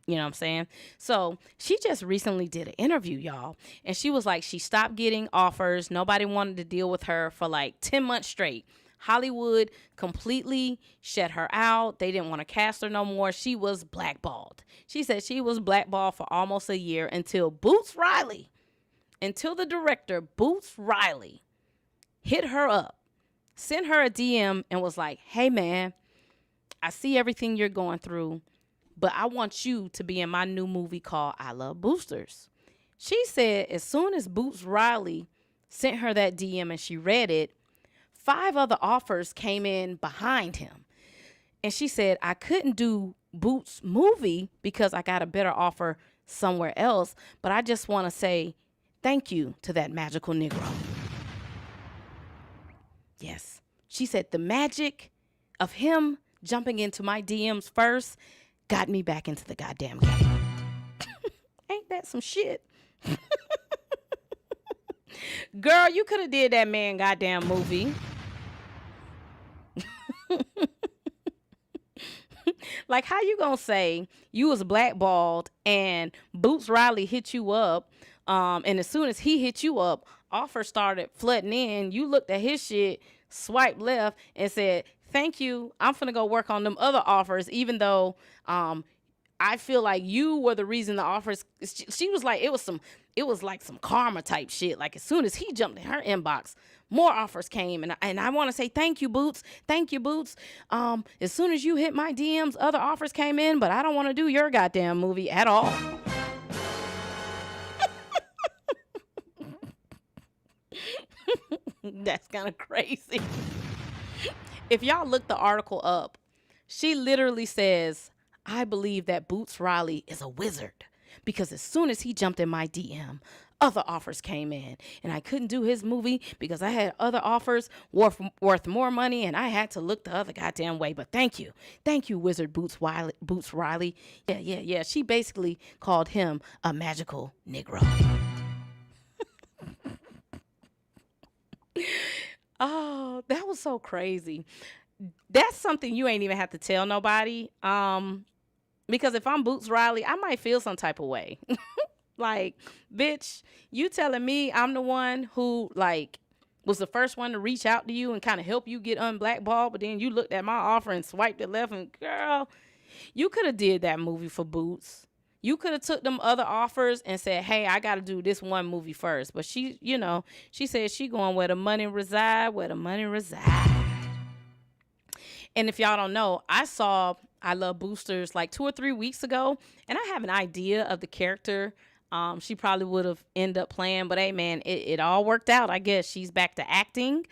You know what I'm saying? So she just recently did an interview, y'all, and she was like, she stopped getting offers. Nobody wanted to deal with her for like 10 months straight. Hollywood completely shut her out. They didn't want to cast her no more. She was blackballed. She said she was blackballed for almost a year until the director, Boots Riley, hit her up, sent her a DM and was like, hey, man, I see everything you're going through, but I want you to be in my new movie called I Love Boosters. She said as soon as Boots Riley sent her that DM and she read it, 5 other offers came in behind him. And she said, I couldn't do Boots' movie because I got a better offer somewhere else, but I just want to say thank you to that magical Negro. Yes. She said the magic of him jumping into my DMs first got me back into the goddamn game. Ain't that some shit? Girl, you could have did that man goddamn movie. Like, how you gonna say you was blackballed and Boots Riley hit you up, and as soon as he hit you up, offers started flooding in. You looked at his shit, swiped left, and said, thank you, I'm finna go work on them other offers, even though I I feel like you were the reason the offers. She was like, it was like some karma type shit. Like, as soon as he jumped in her inbox, more offers came. And I want to say thank you, Boots. Thank you, Boots. As soon as you hit my DMs, other offers came in, but I don't want to do your goddamn movie at all. That's kind of crazy. If y'all look the article up, she literally says, I believe that Boots Riley is a wizard because as soon as he jumped in my DM, other offers came in and I couldn't do his movie because I had other offers worth more money and I had to look the other goddamn way. But thank you, Wizard Boots Riley. Yeah. She basically called him a magical Negro. Oh, that was so crazy. That's something you ain't even have to tell nobody. Because if I'm Boots Riley, I might feel some type of way. Like, bitch, you telling me I'm the one who, like, was the first one to reach out to you and kind of help you get unblackballed, but then you looked at my offer and swiped it left, and girl, you could have did that movie for Boots. You could have took them other offers and said, hey, I got to do this one movie first. But she, she said she going where the money reside. And if y'all don't know, I saw I Love Boosters like 2 or 3 weeks ago, and I have an idea of the character she probably would have ended up playing. But hey, man, it all worked out. I guess she's back to acting.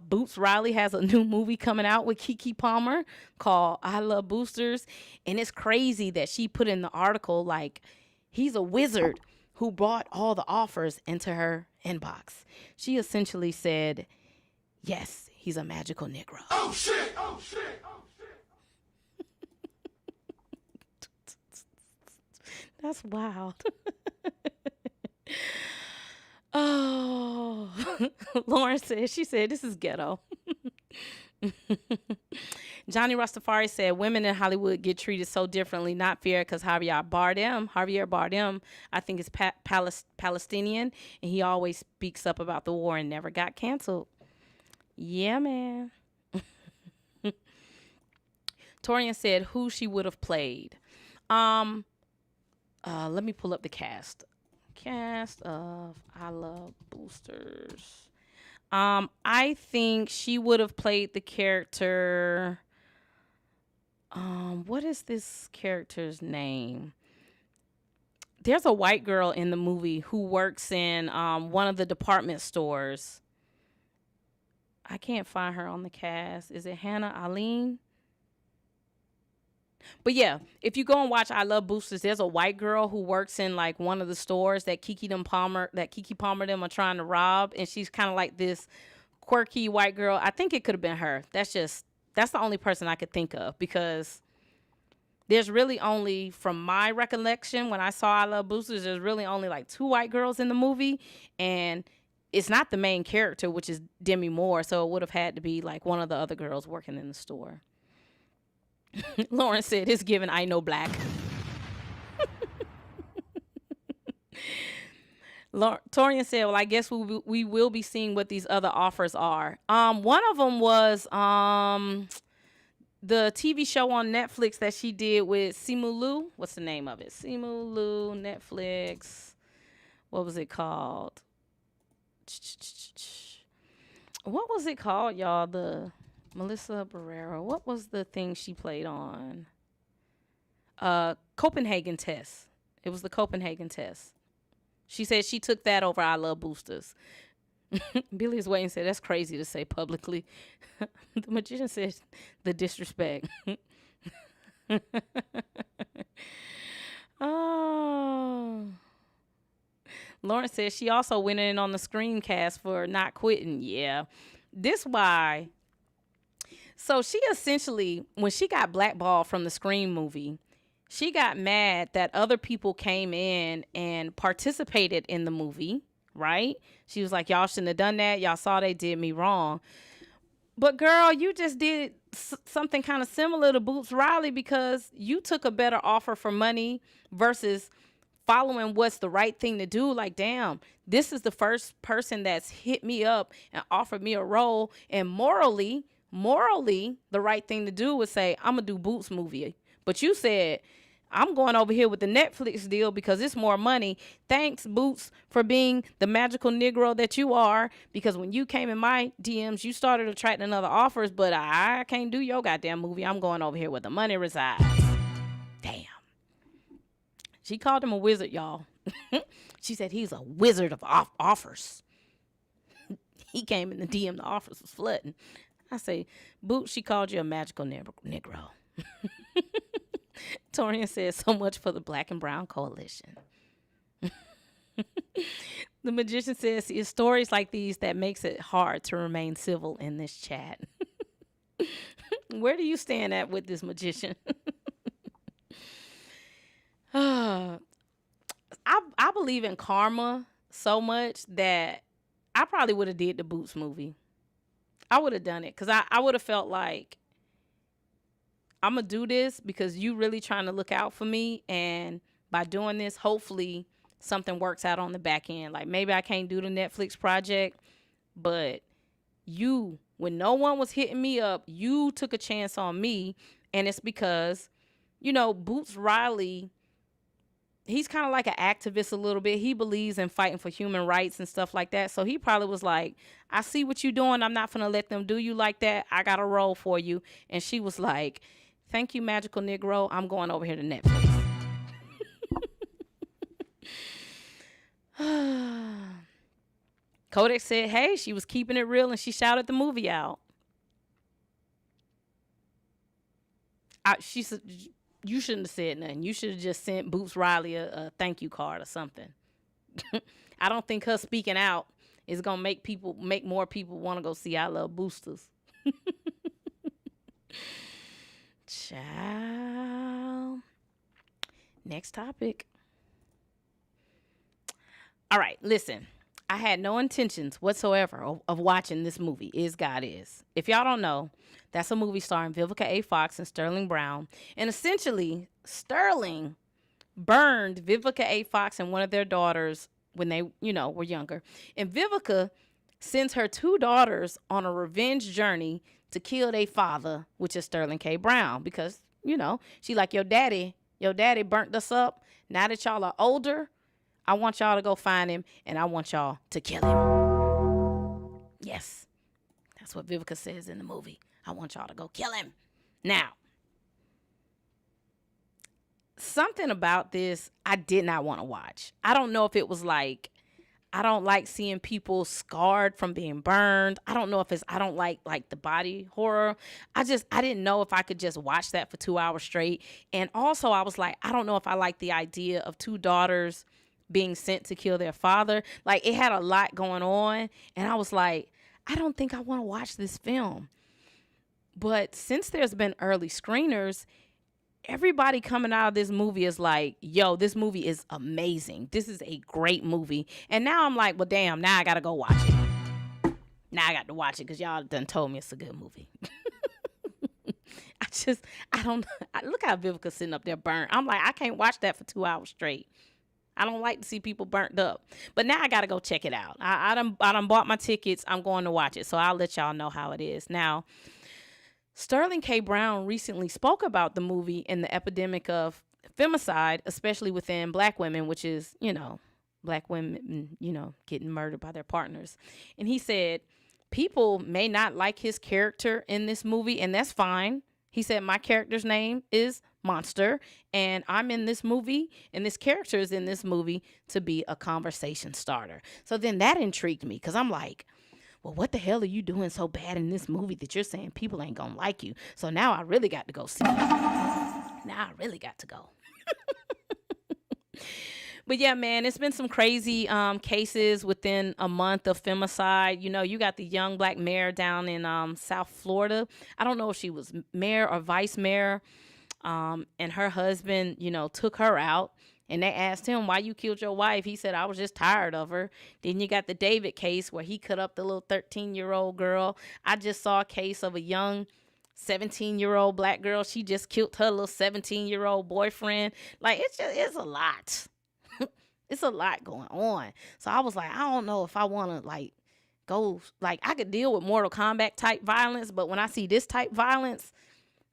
Boots Riley has a new movie coming out with Keke Palmer called I Love Boosters. And it's crazy that she put in the article, like, he's a wizard who brought all the offers into her inbox. She essentially said, yes, he's a magical Negro. Oh shit! That's wild. Oh, Lauren said, she said, this is ghetto. Johnny Rastafari said, women in Hollywood get treated so differently, not fair, because Javier Bardem, I think is Palestinian, and he always speaks up about the war and never got canceled. Yeah, man. Torian said who she would have played. Let me pull up the cast. Cast of I Love Boosters. I think she would have played the character. What is this character's name? There's a white girl in the movie who works in one of the department stores. I can't find her on the cast. Is it Hannah Aline? But yeah, if you go and watch I Love Boosters, there's a white girl who works in like one of the stores that Keke Palmer them are trying to rob, and she's kind of like this quirky white girl. I think it could have been her. That's the only person I could think of, because there's really only, from my recollection, when I saw I Love Boosters, there's really only like 2 white girls in the movie, and it's not the main character, which is Demi Moore, so it would have had to be like one of the other girls working in the store. Lauren said, it's given I Know Black. Torian said, well, I guess we will be seeing what these other offers are. One of them was the TV show on Netflix that she did with Simu Liu. What's the name of it? Simu Liu, Netflix. What was it called? What was it called, y'all? The Melissa Barrera. What was the thing she played on? Copenhagen Test. It was the Copenhagen Test. She said she took that over I Love Boosters. Billy is waiting and said, that's crazy to say publicly. The magician says, the disrespect. Oh. Lauren says she also went in on the screencast for Not Quitting. Yeah. This why. So she essentially, when she got blackballed from the Scream movie, she got mad that other people came in and participated in the movie, right? She was like, y'all shouldn't have done that. Y'all saw they did me wrong. But girl, you just did something kind of similar to Boots Riley, because you took a better offer for money versus following what's the right thing to do. Like, damn, this is the first person that's hit me up and offered me a role. And morally, the right thing to do was say, I'm going to do Boots movie. But you said, I'm going over here with the Netflix deal because it's more money. Thanks, Boots, for being the magical Negro that you are. Because when you came in my DMs, you started attracting other offers, but I can't do your goddamn movie. I'm going over here where the money resides. Damn. She called him a wizard, y'all. She said he's a wizard of offers. He came in the DM, the offers was flooding. I say, Boots, she called you a magical Negro. Torian says, so much for the Black and Brown Coalition. The magician says, it's stories like these that makes it hard to remain civil in this chat. Where do you stand at with this magician? I believe in karma so much that I probably would have did the Boots movie. I would have done it because I would have felt like I'm going to do this because you really trying to look out for me. And by doing this, hopefully something works out on the back end. Like maybe I can't do the Netflix project, but you, when no one was hitting me up, you took a chance on me. And it's because, you know, Boots Riley, he's kind of like an activist a little bit. He believes in fighting for human rights and stuff like that. So he probably was like, I see what you're doing. I'm not going to let them do you like that. I got a role for you. And she was like, thank you, magical Negro. I'm going over here to Netflix. Kodak said, hey, she was keeping it real and she shouted the movie out. She said, you shouldn't have said nothing. You should have just sent Boots Riley a thank you card or something. I don't think her speaking out is going to make more people want to go see I Love Boosters. Ciao. Next topic. All right, listen. I had no intentions whatsoever of watching this movie, Is God Is. If y'all don't know, that's a movie starring Vivica A. Fox and Sterling Brown. And essentially, Sterling burned Vivica A. Fox and one of their daughters when they, were younger. And Vivica sends her 2 daughters on a revenge journey to kill their father, which is Sterling K. Brown. Because, she like, your daddy burnt us up. Now that y'all are older, I want y'all to go find him, and I want y'all to kill him. Yes, that's what Vivica says in the movie. I want y'all to go kill him. Now, something about this I did not want to watch. I don't know if it was like, I don't like seeing people scarred from being burned. I don't know if it's, I don't like the body horror. I didn't know if I could just watch that for 2 hours straight. And also I was like, I don't know if I like the idea of 2 daughters being sent to kill their father. Like, it had a lot going on, and I was like, I don't think I want to watch this film. But since there's been early screeners, everybody coming out of this movie is like, yo, this movie is amazing. This is a great movie. And now I'm like, well, damn, now I got to go watch it. Now I got to watch it because y'all done told me it's a good movie. Look how Vivica's sitting up there burnt. I'm like, I can't watch that for 2 hours straight. I don't like to see people burnt up. But now I got to go check it out. I done bought my tickets. I'm going to watch it. So I'll let y'all know how it is. Now, Sterling K. Brown recently spoke about the movie and the epidemic of femicide, especially within Black women, which is, Black women, getting murdered by their partners. And he said, people may not like his character in this movie, and that's fine. He said, my character's name is Monster, and I'm in this movie, and this character is in this movie to be a conversation starter. So then that intrigued me, because I'm like, well, what the hell are you doing so bad in this movie that you're saying people ain't gonna like you? So now I really got to go see it. Now I really got to go. But yeah, man, it's been some crazy cases within a month of femicide. You got the young Black mayor down in South Florida. I don't know if she was mayor or vice mayor. And her husband, took her out. And they asked him, why you killed your wife? He said, I was just tired of her. Then you got the David case where he cut up the little 13-year-old girl. I just saw a case of a young 17-year-old Black girl. She just killed her little 17-year-old boyfriend. Like, it's a lot. It's a lot going on. So I was like, I don't know if I want to, go, I could deal with Mortal Kombat type violence. But when I see this type violence,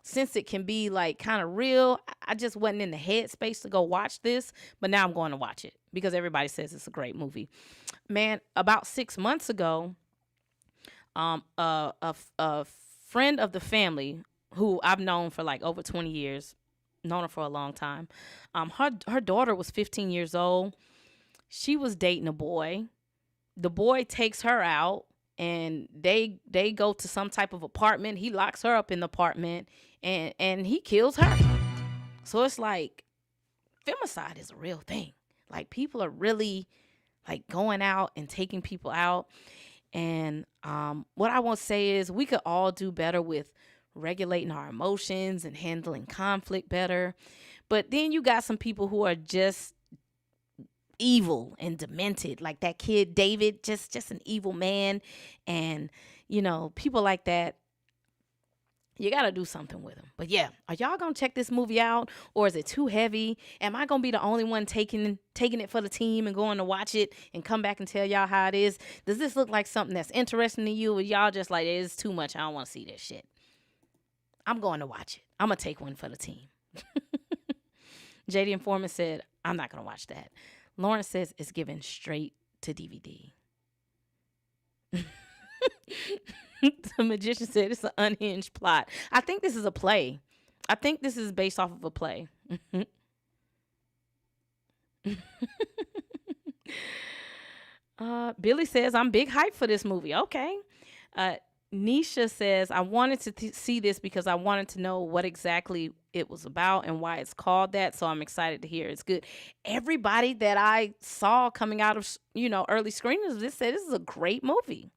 since it can be, kind of real, I just wasn't in the headspace to go watch this, but now I'm going to watch it because everybody says it's a great movie. Man, about 6 months ago, a friend of the family who I've known for like over 20 years, known her for a long time. Her daughter was 15 years old. She was dating a boy. The boy takes her out and they go to some type of apartment. He locks her up in the apartment and he kills her. So it's like femicide is a real thing. Like people are really like going out and taking people out. And what I want to say is we could all do better with regulating our emotions and handling conflict better. But then you got some people who are just evil and demented, like that kid David, just an evil man. And, you know, people like that, you got to do something with them. But yeah, are y'all going to check this movie out, or is it too heavy? Am I going to be the only one taking it for the team and going to watch it and come back and tell y'all how it is? Does this look like something that's interesting to you, or y'all just like, it's too much, I don't want to see this shit? I'm going to watch it. I'm going to take one for the team. JD Informant said, I'm not going to watch that. Lawrence says it's given straight to DVD. The Magician said it's an unhinged plot. I think this is a play. I think this is based off of a play. Billy says, I'm big hype for this movie. Okay. Nisha says, I wanted to see this because I wanted to know what exactly it was about and why it's called that. So I'm excited to hear it's good. Everybody that I saw coming out of, early screenings, this said this is a great movie.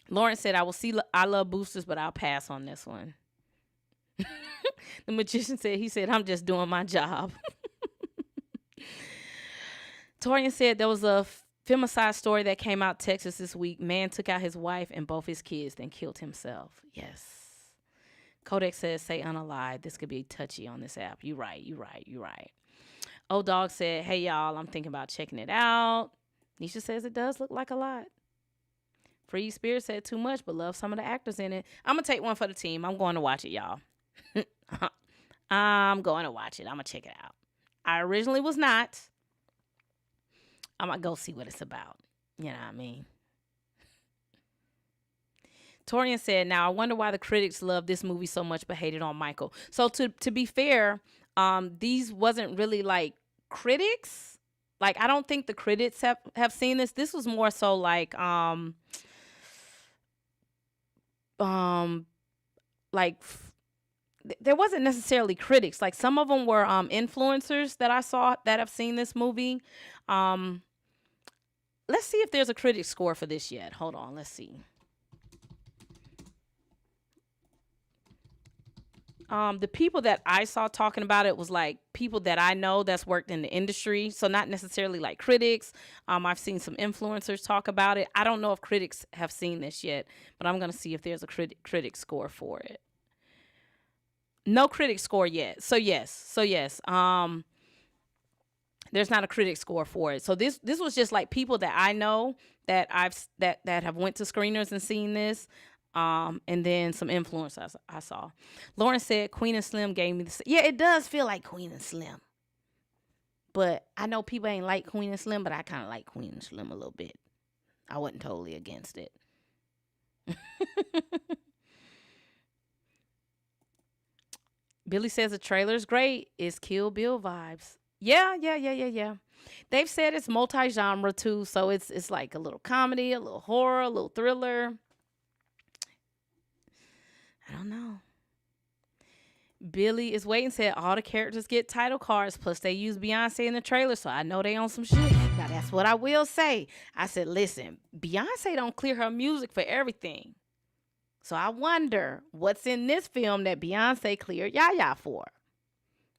Lawrence said, I will see I Love Boosters, but I'll pass on this one. The Magician said, I'm just doing my job. Torian said there was a femicide story that came out Texas this week. Man took out his wife and both his kids, then killed himself. Yes. Codex says, say unalive. This could be touchy on this app. You right. Old Dog said, hey, y'all, I'm thinking about checking it out. Nisha says it does look like a lot. Free Spirit said too much, but love some of the actors in it. I'm going to take one for the team. I'm going to watch it, y'all. I'm going to watch it. I'm going to check it out. I originally was not. I'm going to go see what it's about. You know what I mean? Torian said, now I wonder why the critics love this movie so much but hated on Michael. So to be fair, these wasn't really like critics. Like, I don't think the critics have seen this. This was more so like, there wasn't necessarily critics. Like, some of them were influencers that I saw that have seen this movie. Let's see if there's a critic score for this yet. Hold on, let's see. The people that I saw talking about it was like people that I know that's worked in the industry. So not necessarily like critics. I've seen some influencers talk about it. I don't know if critics have seen this yet, but I'm going to see if there's a critic score for it. No critic score yet. So yes. There's not a critic score for it. So this was just like people that I know that that have went to screeners and seen this. And then some influencers I saw. Lauren said Queen and Slim gave me this. Yeah, it does feel like Queen and Slim. But I know people ain't like Queen and Slim, but I kind of like Queen and Slim a little bit. I wasn't totally against it. Billy says the trailer's great. It's Kill Bill vibes. Yeah. They've said it's multi-genre too, so it's like a little comedy, a little horror, a little thriller. I don't know. Billy is waiting, said all the characters get title cards, plus they use Beyonce in the trailer, so I know they on some shit. Now, that's what I will say. I said, listen, Beyonce don't clear her music for everything. So I wonder what's in this film that Beyonce cleared Yaya for.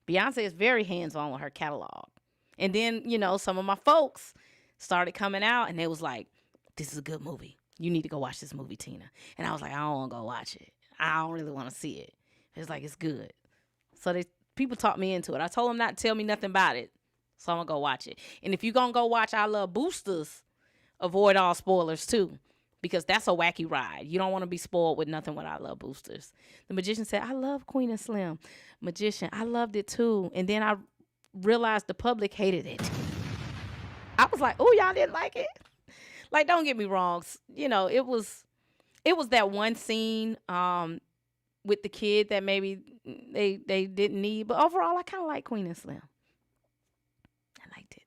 Beyonce is very hands-on with her catalog. And then, some of my folks started coming out, and they was like, this is a good movie. You need to go watch this movie, Tina. And I was like, I don't want to go watch it. I don't really want to see it. It's like, it's good. So people talked me into it. I told them not to tell me nothing about it. So I'm going to go watch it. And if you're going to go watch I Love Boosters, avoid all spoilers too. because that's a wacky ride. You don't want to be spoiled with nothing with I Love Boosters. The magician said, I love Queen and Slim. Magician, I loved it too. And then I realized the public hated it. I was like, oh, y'all didn't like it? Like, don't get me wrong. You know, it was that one scene with the kid that maybe they didn't need. But overall, I kind of like Queen and Slim. I liked it.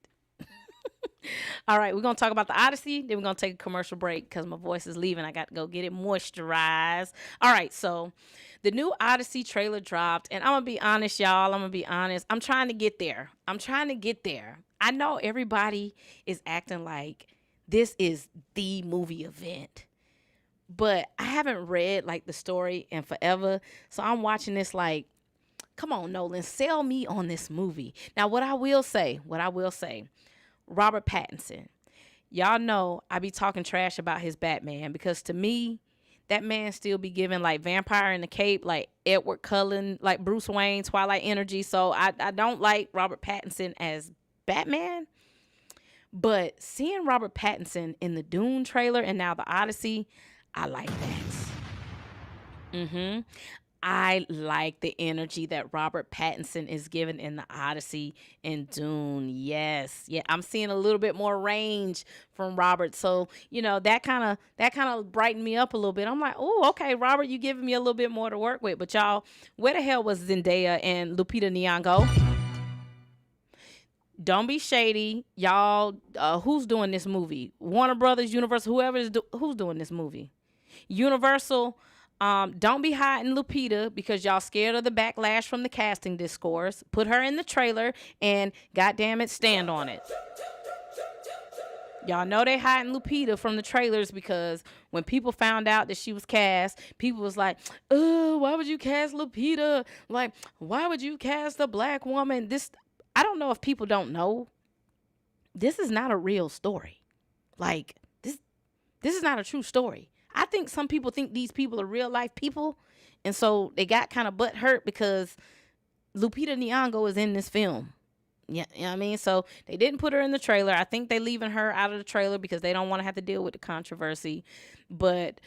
All right, we're going to talk about the Odyssey. Then we're going to take a commercial break because my voice is leaving. I got to go get it moisturized. All right, so the new Odyssey trailer dropped. And I'm going to be honest, y'all. I'm going to be honest. I'm trying to get there. I know everybody is acting like this is the movie event. But I haven't read, like, the story in forever. So I'm watching this like, come on, Nolan, sell me on this movie. Now, what I will say, Robert Pattinson. Y'all know I be talking trash about his Batman because to me, that man still be giving like Vampire in the Cape, like Edward Cullen, like Bruce Wayne, Twilight energy. So I don't like Robert Pattinson as Batman. But seeing Robert Pattinson in the Dune trailer and now the Odyssey, I like that. I like the energy that Robert Pattinson is giving in the Odyssey and Dune. Yes. Yeah, I'm seeing a little bit more range from Robert. So, you know, that kind of brightened me up a little bit. I'm like, oh, okay, Robert, you giving me a little bit more to work with. But y'all, where the hell was Zendaya and Lupita Nyong'o? Don't be shady. Y'all, who's doing this movie? Warner Brothers, Universal, who's doing this movie? Universal. Don't be hiding Lupita because y'all scared of the backlash from the casting discourse. Put her in the trailer and goddamn it, stand on it. Y'all know they hiding Lupita from the trailers because when people found out that she was cast, people was like, oh, why would you cast Lupita? Like, why would you cast a black woman? I don't know if people don't know. This is not a real story. Like, this is not a true story. I think some people think these people are real life people. And so they got kind of butt hurt because Lupita Nyong'o is in this film. Yeah, you know what I mean? So they didn't put her in the trailer. I think they leaving her out of the trailer because they don't want to have to deal with the controversy. But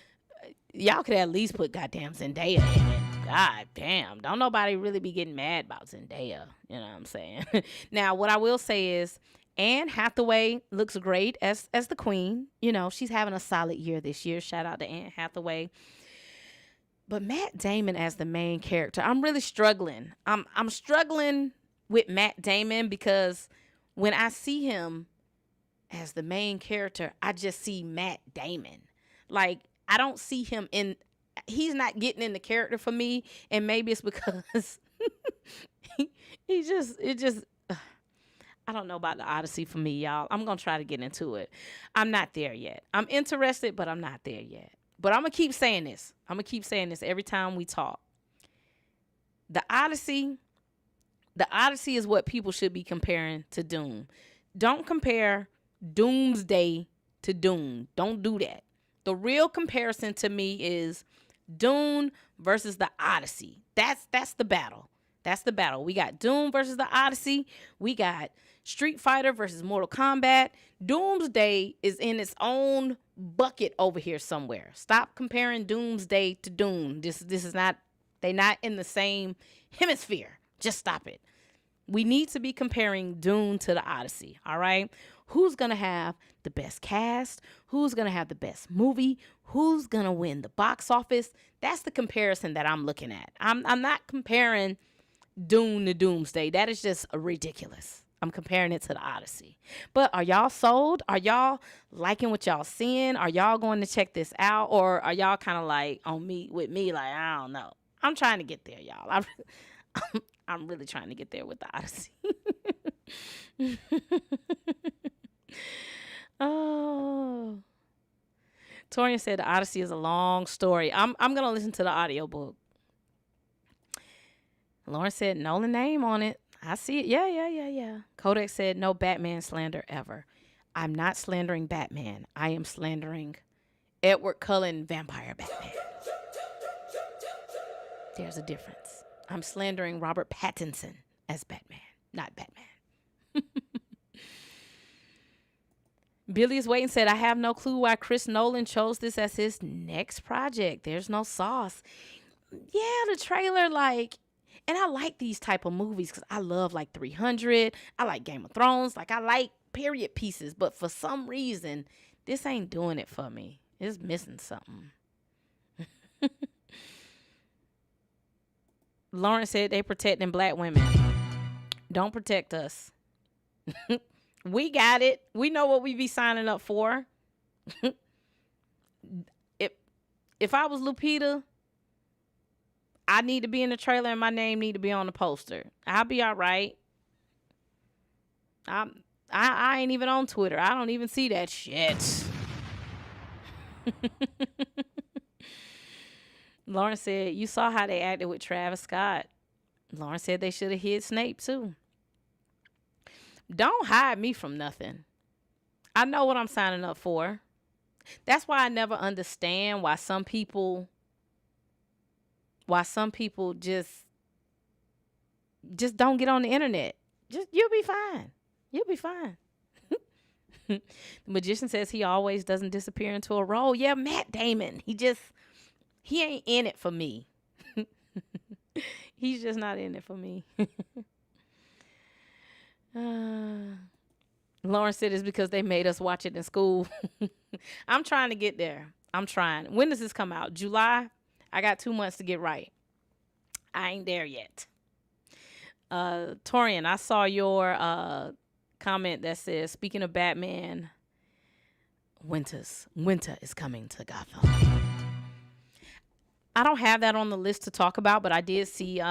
y'all could at least put goddamn Zendaya in it. God damn. Don't nobody really be getting mad about Zendaya. You know what I'm saying? Now, what I will say is, Anne Hathaway looks great as the queen. You know, she's having a solid year this year. Shout out to Anne Hathaway. But Matt Damon as the main character, I'm really struggling. I'm struggling with Matt Damon because when I see him as the main character, I just see Matt Damon. Like, I don't see him he's not getting in the character for me. And maybe it's because I don't know about the Odyssey for me, y'all. I'm going to try to get into it. I'm not there yet. I'm interested, but I'm not there yet. But I'm going to keep saying this. Every time we talk. The Odyssey is what people should be comparing to Doom. Don't compare Doomsday to Doom. Don't do that. The real comparison to me is Dune versus the Odyssey. That's the battle. That's the battle. We got Doom versus the Odyssey. We got Street Fighter versus Mortal Kombat. Doomsday is in its own bucket over here somewhere. Stop comparing Doomsday to Doom. This is not, they're not in the same hemisphere. Just stop it. We need to be comparing Dune to the Odyssey, all right? Who's going to have the best cast? Who's going to have the best movie? Who's going to win the box office? That's the comparison that I'm looking at. I'm not comparing Dune to Doomsday. That is just ridiculous. I'm comparing it to the Odyssey. But are y'all sold? Are y'all liking what y'all seeing? Are y'all going to check this out? Or are y'all kind of like with me, like, I don't know. I'm trying to get there, y'all. I'm really trying to get there with the Odyssey. Oh. Torian said the Odyssey is a long story. I'm going to listen to the audiobook. Lauren said Nolan name on it. I see it. Yeah. Kodak said no Batman slander ever. I'm not slandering Batman. I am slandering Edward Cullen vampire Batman. There's a difference. I'm slandering Robert Pattinson as Batman, not Batman. Billy is waiting said, I have no clue why Chris Nolan chose this as his next project. There's no sauce. Yeah, the trailer, like, and I like these type of movies because I love like 300. I like Game of Thrones. Like, I like period pieces. But for some reason, this ain't doing it for me. It's missing something. Lauren said they protecting black women. Don't protect us. We got it. We know what we be signing up for. If I was Lupita, I need to be in the trailer and my name need to be on the poster. I'll be all right. I ain't even on Twitter. I don't even see that shit. Lauren said, you saw how they acted with Travis Scott. Lauren said they should have hid Snape too. Don't hide me from nothing. I know what I'm signing up for. That's why I never understand why some people just don't get on the internet. You'll be fine. You'll be fine. The magician says he always doesn't disappear into a role. Yeah, Matt Damon. He ain't in it for me. He's just not in it for me. Lauren said it's because they made us watch it in school. I'm trying to get there. I'm trying. When does this come out? July? I got 2 months to get right. I ain't there yet. Torian, I saw your comment that says, speaking of Batman, winter is coming to Gotham. I don't have that on the list to talk about, but I did see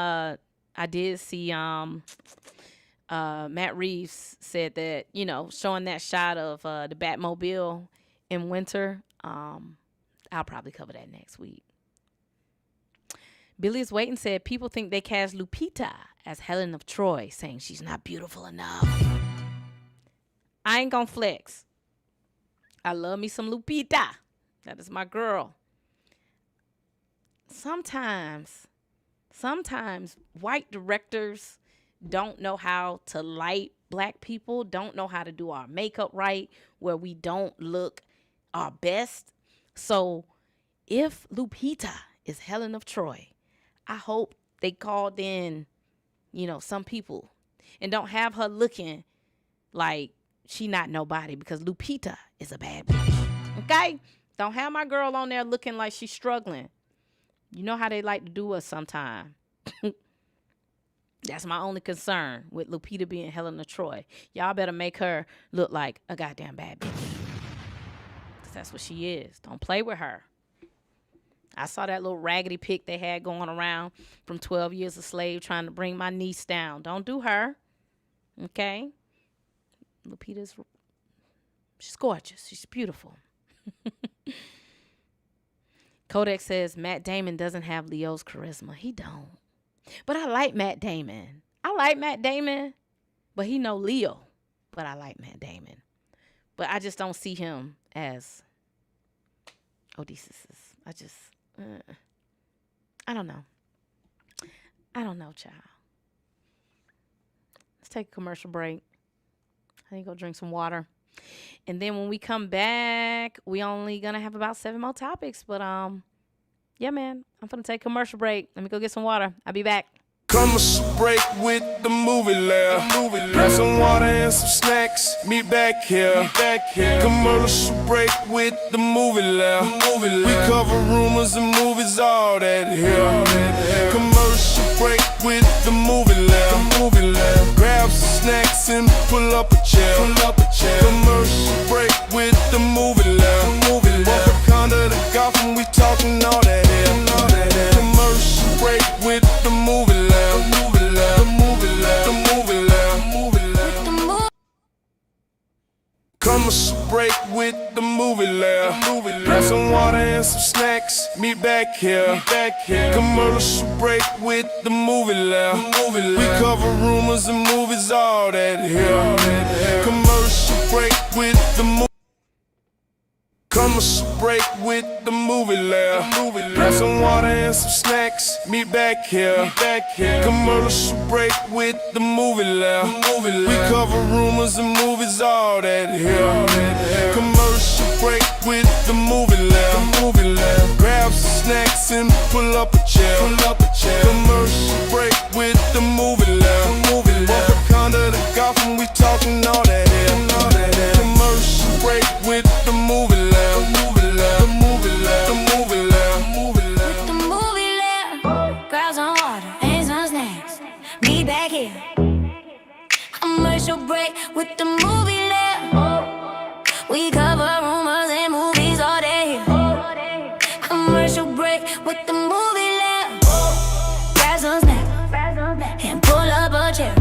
Matt Reeves said that, showing that shot of the Batmobile in winter. I'll probably cover that next week. Billy is waiting said people think they cast Lupita as Helen of Troy, saying she's not beautiful enough. I ain't gonna flex. I love me some Lupita. That is my girl. Sometimes white directors don't know how to light black people, don't know how to do our makeup right, where we don't look our best. So if Lupita is Helen of Troy, I hope they called in, some people and don't have her looking like she not nobody, because Lupita is a bad bitch. Okay? Don't have my girl on there looking like she's struggling. You know how they like to do us sometime. That's my only concern with Lupita being Helen of Troy. Y'all better make her look like a goddamn bad bitch. Because that's what she is. Don't play with her. I saw that little raggedy pic they had going around from 12 Years a Slave trying to bring my niece down. Don't do her. Okay? She's gorgeous. She's beautiful. Kodak says Matt Damon doesn't have Leo's charisma. He don't. But I like Matt Damon. But he know Leo. But I like Matt Damon. But I just don't see him as Odysseus. I don't know. Child. Let's take a commercial break. I need to go drink some water. And then when we come back, we only gonna have about 7 more topics. But yeah, man, I'm gonna take a commercial break. Let me go get some water. I'll be back. Commercial break with the movie Lair. Grab some water and some snacks. Meet back here. Commercial break with the movie Lair. We cover rumors and movies, all that here. Commercial break with the movie Lair. Grab some snacks and pull up a chair. Commercial break with the movie Lair. Walk under the Gotham, we talking all that here. Commercial break with the movie Lair. Commercial break with the movie Lair. Grab some water and some snacks. Meet back here. Commercial break with the movie Lair. We cover rumors and movies, all that here. Commercial break with the movie. Commercial break with the movie Lair. Grab some water and some snacks, meet back here. Commercial break with the movie Lair. We cover rumors and movies, all that here. Commercial break with the movie Lair. Grab some snacks and pull up a chair. Commercial break with the movie Lair. Wakanda to Gotham, we talking all that here. Commercial break with the movie Lair. The movie Lair. Grab some water and some snacks. Meet back here. Commercial break with the movie Lair. We cover rumors and movies all day here. Commercial break with the movie Lair. Grab some snacks and pull up a chair.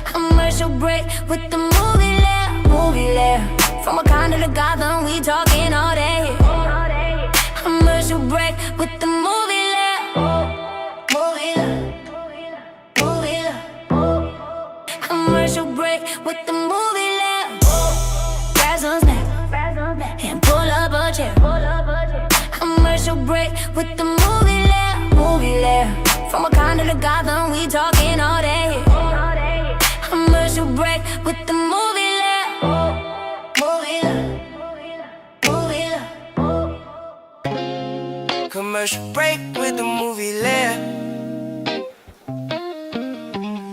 Commercial break with the movie Lair. From Wakanda to Gotham, we talking all day here. Commercial break with the movie Lair. Commercial break with the movie Lair. Grab some snacks and pull up a chair. Commercial break with the movie Lair. From Wakanda to Gotham, we talking all day here. Commercial break with the movie Lair. Commercial break with the movie Lair.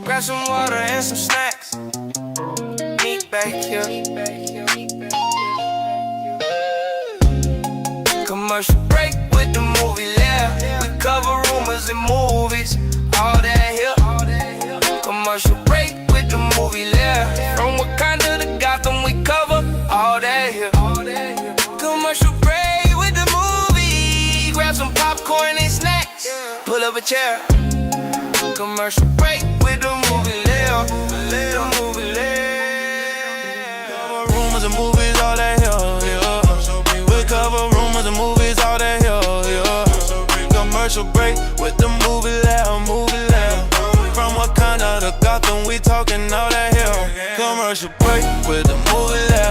Grab some water and some snacks. Meet back here. Commercial break with the movie Lair. We cover rumors and movies, all that here. Commercial break with the movie Lair. From Wakanda to Gotham, we cover all that here. Commercial break with the movie. Grab some popcorn and snacks. Pull up a chair. Commercial break with the movie Lair. The movie Lair. Cover rumors and movies, all that here. We cover rumors and movies, all that here. Commercial break with the movie Lair. From Wakanda to Gotham, we talking all that here. Commercial break with the movie Lair.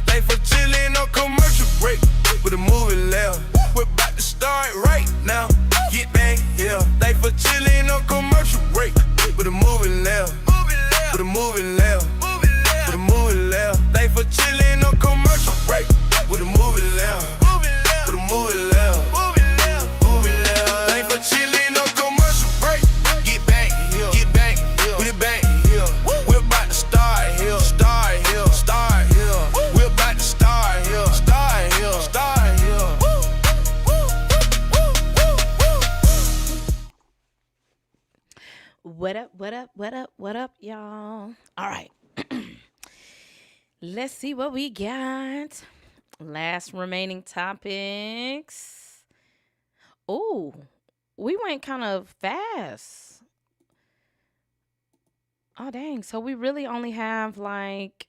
Late for chillin' on commercial break with a movie Lair. We're about to start right now. Get back here. Late for chillin' on commercial break with a movie Lair. With a movie Lair. With a movie Lair. Late for chillin' on commercial break with a movie Lair. With a movie Lair. Late for chillin' on commercial break. Get back here. Put it back here. We're about to start here. We're about to start here. What up, y'all? All right. Let's see what we got. Last remaining topics. Oh, we went kind of fast. Oh, dang. So we really only have like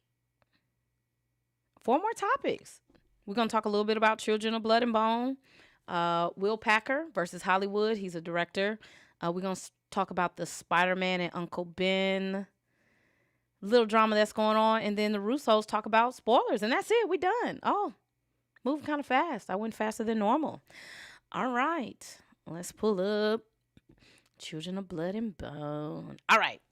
4 more topics. We're going to talk a little bit about Children of Blood and Bone. Will Packer versus Hollywood. He's a director. We're going to talk about the Spiderman and Uncle Ben little drama that's going on. And then the Russos talk about spoilers. And that's it. We done. Oh, moving kind of fast. I went faster than normal. All right. Let's pull up Children of Blood and Bone. All right.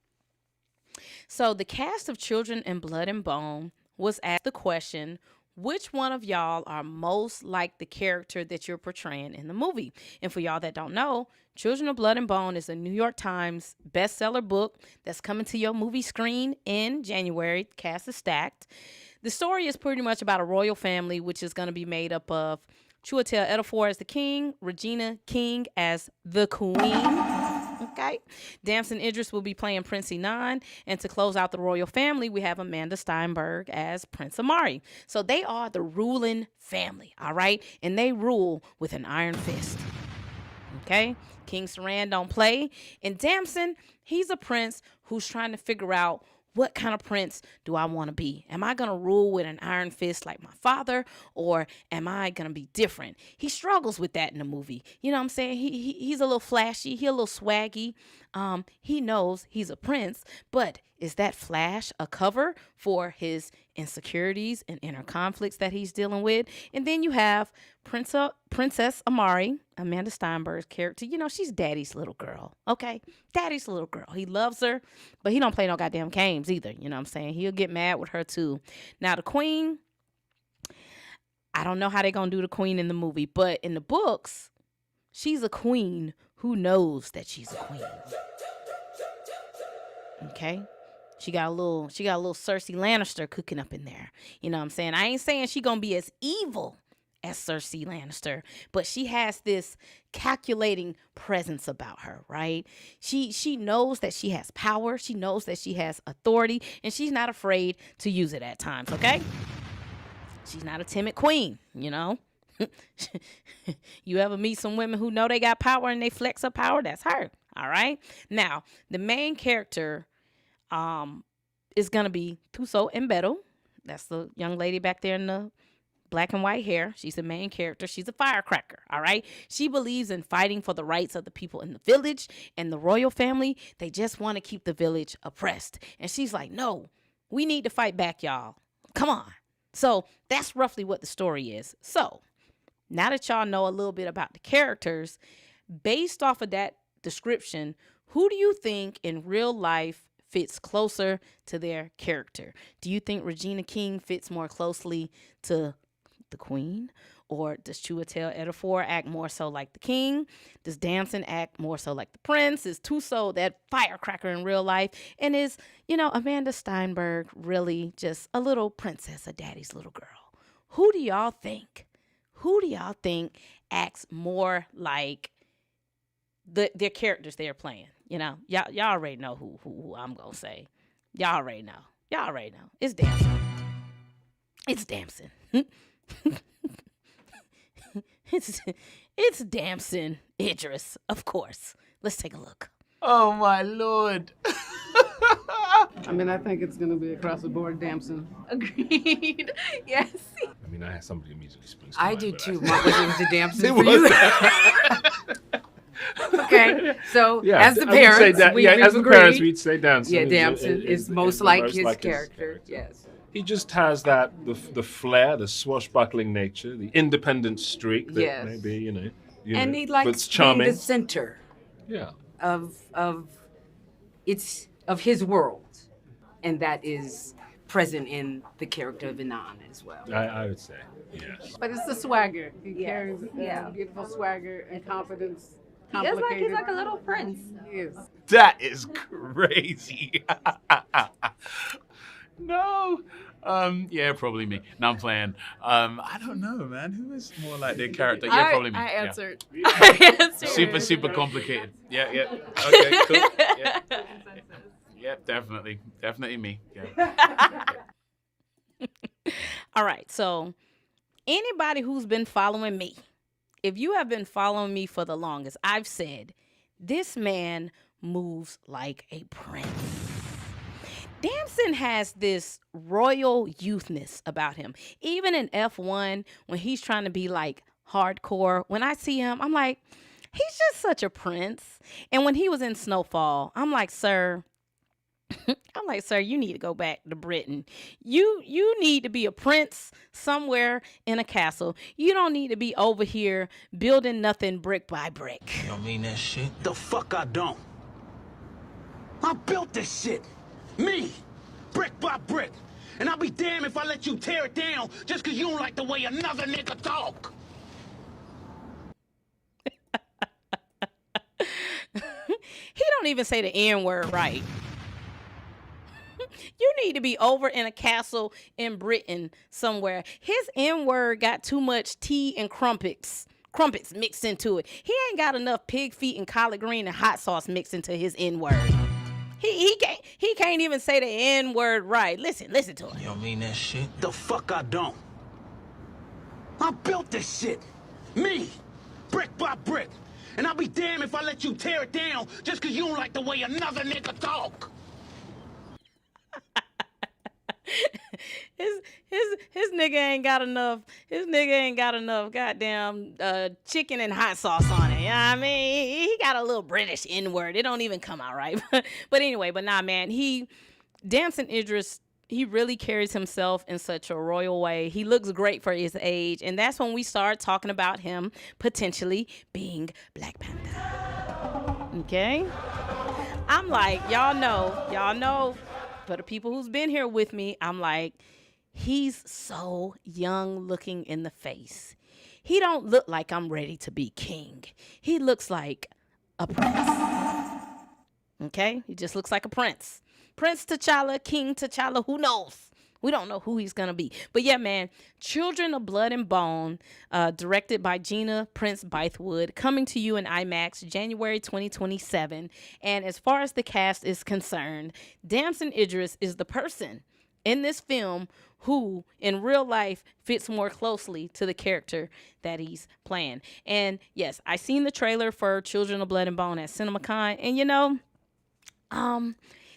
So the cast of Children of Blood and Bone was asked the question, which one of y'all are most like the character that you're portraying in the movie? And for y'all that don't know, Children of Blood and Bone is a New York Times bestseller book that's coming to your movie screen in January. The cast is stacked. The story is pretty much about a royal family, which is going to be made up of Chiwetel Ejiofor as the king, Regina King as the queen. Okay. Damson Idris will be playing Prince Enon. And to close out the royal family, we have Amanda Steinberg as Prince Amari. So they are the ruling family, all right? And they rule with an iron fist. Okay? King Saran don't play. And Damson, he's a prince who's trying to figure out, what kind of prince do I want to be? Am I going to rule with an iron fist like my father, or am I going to be different? He struggles with that in the movie. You know what I'm saying? He's a little flashy. He's a little swaggy. He knows he's a prince, but is that flash a cover for his insecurities and inner conflicts that he's dealing with? And then you have Princess Amari, Amanda Steinberg's character. You know, she's daddy's little girl, okay? Daddy's little girl. He loves her, but he don't play no goddamn games either. You know what I'm saying? He'll get mad with her too. Now, the queen, I don't know how they're going to do the queen in the movie, but in the books, she's a queen who knows that she's a queen. Okay? She got a little Cersei Lannister cooking up in there. You know what I'm saying? I ain't saying she gonna be as evil as Cersei Lannister, but she has this calculating presence about her, right? She knows that she has power. She knows that she has authority, and she's not afraid to use it at times, okay? She's not a timid queen, you know? You ever meet some women who know they got power and they flex her power? That's her, all right? Now, the main character is going to be Thuso Mbedu. That's the young lady back there in the black and white hair. She's the main character. She's a firecracker, all right? She believes in fighting for the rights of the people in the village and the royal family. They just want to keep the village oppressed. And she's like, no, we need to fight back, y'all. Come on. So that's roughly what the story is. So now that y'all know a little bit about the characters, based off of that description, who do you think in real life fits closer to their character? Do you think Regina King fits more closely to the queen? Or does Chiwetel Ejiofor act more so like the king? Does Damson act more so like the prince? Is Thuso that firecracker in real life? And is, Amanda Steinberg really just a little princess, a daddy's little girl? Who do y'all think? Who do y'all think acts more like their characters they're playing? Y'all already know who I'm gonna say. Y'all already know. It's Damson. It's Damson. It's Damson Idris, of course. Let's take a look. Oh my Lord. I mean, I think it's going to be across the board, Damson. Agreed. Yes. I mean, I had somebody immediately springs to I mind, do but too. What was it a Damson It for was. you? Okay, so Yeah, as the I would say parents, that- we've as the agreed. parents, we'd say Damson. Yeah, Damson is most like his character. Yes. He just has that the flair, the swashbuckling nature, the independent streak that Yes. maybe And he but likes it's being charming. the center Yeah. of his world, and that is present in the character of Inan as well. I would say yes. But it's the swagger. He Yes, carries yeah. beautiful swagger and confidence. He is like he's Complicated. like a little prince. He is. That is crazy. No. Yeah, probably me. No, I'm playing. I don't know, man. Who is more like their character? Yeah, probably me. I Yeah. answered. Super complicated. Yeah. Okay, cool. Yeah, definitely me. Yeah. All right, so anybody who's been following me, if you have been following me for the longest, I've said, this man moves like a prince. Damson has this royal youthness about him. Even in F1, when he's trying to be like hardcore, when I see him, I'm like, he's just such a prince. And when he was in Snowfall, I'm like, sir, you need to go back to Britain. You need to be a prince somewhere in a castle. You don't need to be over here building nothing brick by brick. You don't mean that shit? The fuck I don't. I built this shit. Me. Brick by brick. And I'll be damned if I let you tear it down just because you don't like the way another nigga talk. He don't even say the N word right. You need to be over in a castle in Britain somewhere. His N word got too much tea and crumpets crumpets mixed into it. He ain't got enough pig feet and collard green and hot sauce mixed into his N-word. He can't even say the N-word right. Listen to it. You don't mean that shit? The fuck I don't. I built this shit. Me. Brick by brick. And I'll be damned if I let you tear it down just because you don't like the way another nigga talk. His nigga ain't got enough. His nigga ain't got enough goddamn chicken and hot sauce on it. You know what I mean? He got a little British N-word. It don't even come out right. But anyway, nah, man. Damson Idris, he really carries himself in such a royal way. He looks great for his age. And that's when we start talking about him potentially being Black Panther. Okay? I'm like, y'all know, for the people who's been here with me, I'm like, he's so young looking in the face. He don't look like I'm ready to be king. He looks like a prince. Okay? He just looks like a prince. Prince T'Challa, King T'Challa, who knows? We don't know who he's going to be. But yeah, man, Children of Blood and Bone, directed by Gina Prince Bythewood, coming to you in IMAX January 2027. And as far as the cast is concerned, Damson Idris is the person in this film who in real life fits more closely to the character that he's playing. And yes, I seen the trailer for Children of Blood and Bone at CinemaCon, and you know,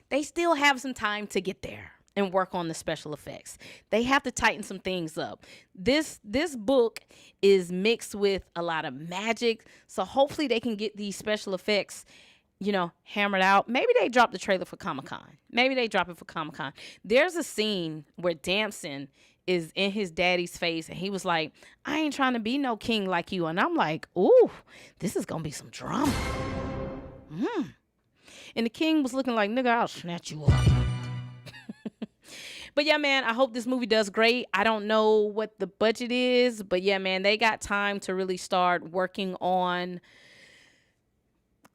they still have some time to get there and work on the special effects. They have to tighten some things up. This book is mixed with a lot of magic, so hopefully they can get these special effects, you know, hammered out. Maybe they drop the trailer for Comic-Con. Maybe they drop it for Comic-Con. There's a scene where Damson is in his daddy's face, and he was like, I ain't trying to be no king like you. And I'm like, ooh, this is gonna be some drama. And the king was looking like, nigga, I'll snatch you up. But yeah, man, I hope this movie does great. I don't know what the budget is, but yeah, man, they got time to really start working on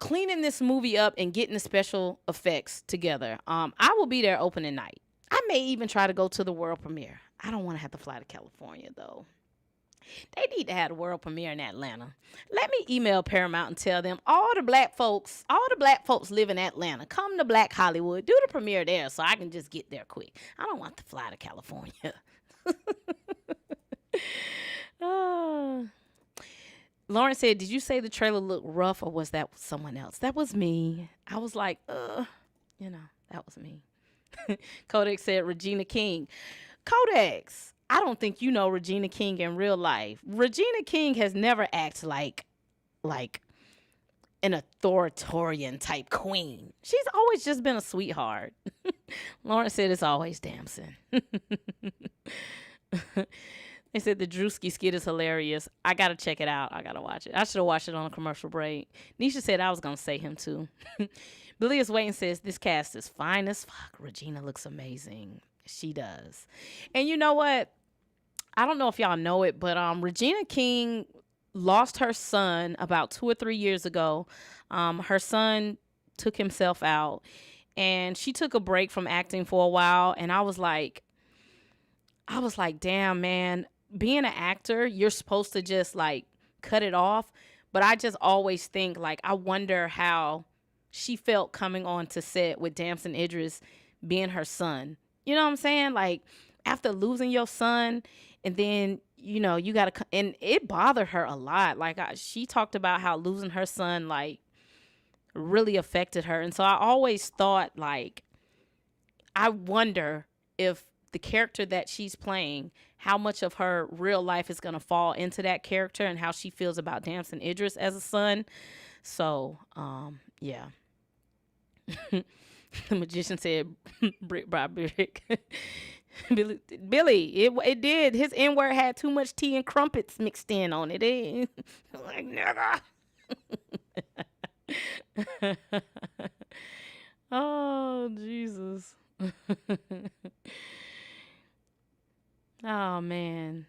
cleaning this movie up and getting the special effects together. I will be there opening night. I may even try to go to the world premiere. I don't want to have to fly to California, though. They need to have a world premiere in Atlanta. Let me email Paramount and tell them all the black folks live in Atlanta. Come to Black Hollywood. Do the premiere there so I can just get there quick. I don't want to fly to California. Lauren said, did you say the trailer looked rough or was that someone else? That was me. I was like, you know, that was me. Codex said Regina King. Codex, I don't think you know Regina King in real life. Regina King has never acted like an authoritarian type queen. She's always just been a sweetheart. Lauren said it's always Damson. They said the Drewski skit is hilarious. I got to check it out. I got to watch it. I should have watched it on a commercial break. Nisha said I was going to say him too. Billy is waiting says this cast is fine as fuck. Regina looks amazing. She does. And you know what? I don't know if y'all know it, but Regina King lost her son about 2 or 3 years ago. Her son took himself out, and she took a break from acting for a while. And I was like, damn, man, being an actor, you're supposed to just like cut it off. But I just always think like, I wonder how she felt coming on to set with Damson Idris being her son. You know what I'm saying? Like after losing your son, and then, you know, you got to, and it bothered her a lot. Like she talked about how losing her son, like, really affected her. And so I always thought, like, I wonder if the character that she's playing, how much of her real life is going to fall into that character and how she feels about Damson Idris as a son. So, yeah. The magician said, brick by brick. Billy, it did. His N-word had too much tea and crumpets mixed in on it. Like, nigga. Oh, Jesus. Oh, man.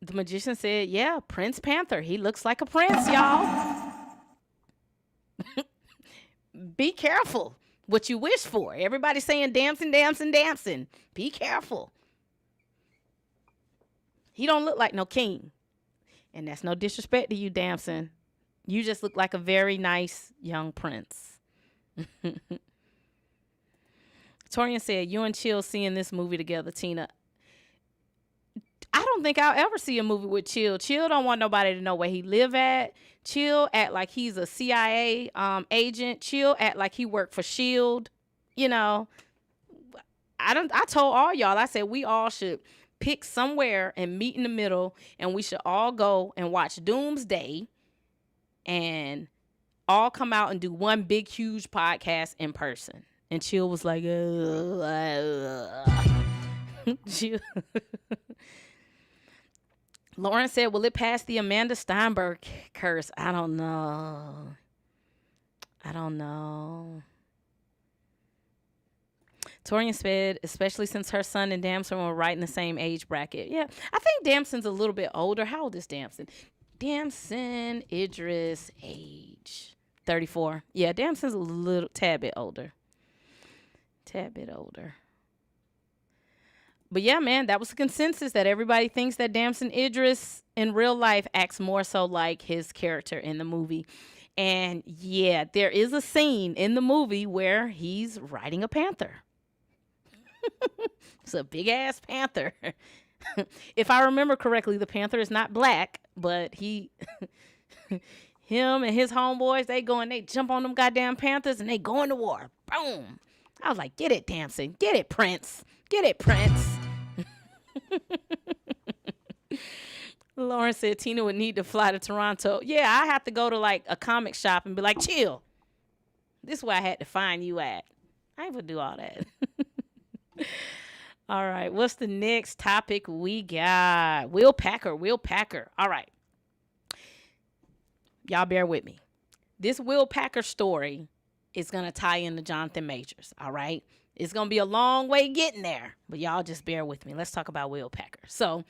The magician said, yeah, Prince Panther. He looks like a prince, y'all. Be careful what you wish for. Everybody's saying Damson, Damson, Damson. Be careful. He don't look like no king. And that's no disrespect to you, Damson. You just look like a very nice young prince. Torian said, you and Chill seeing this movie together, Tina. I don't think I'll ever see a movie with Chill. Chill don't want nobody to know where he live at. Chill act like he's a CIA agent. Chill act like he worked for S.H.I.E.L.D. You know, I told all y'all, I said we all should pick somewhere and meet in the middle, and we should all go and watch Doomsday and all come out and do one big, huge podcast in person. And Chill was like, Chill. Lauren said, will it pass the Amanda Steinberg curse? I don't know. Torian said, especially since her son and Damson were right in the same age bracket. Yeah, I think Damson's a little bit older. How old is Damson? Damson, Idris, age 34. Yeah, Damson's a little tad bit older. But yeah, man, that was the consensus that everybody thinks that Damson Idris in real life acts more so like his character in the movie. And yeah, there is a scene in the movie where he's riding a panther. It's a big ass panther. If I remember correctly, the panther is not black, but him and his homeboys, they jump on them goddamn panthers and they go into war. Boom. I was like, get it, Damson. Get it, Prince. Get it, Prince. Lauren said Tina would need to fly to Toronto. Yeah, I have to go to like a comic shop and be like, Chill. This is where I had to find you at. I ain't gonna do all that. All right, what's the next topic we got? Will Packer. All right. Y'all bear with me. This Will Packer story is going to tie into Jonathan Majors, all right? It's going to be a long way getting there, but y'all just bear with me. Let's talk about Will Packer. So,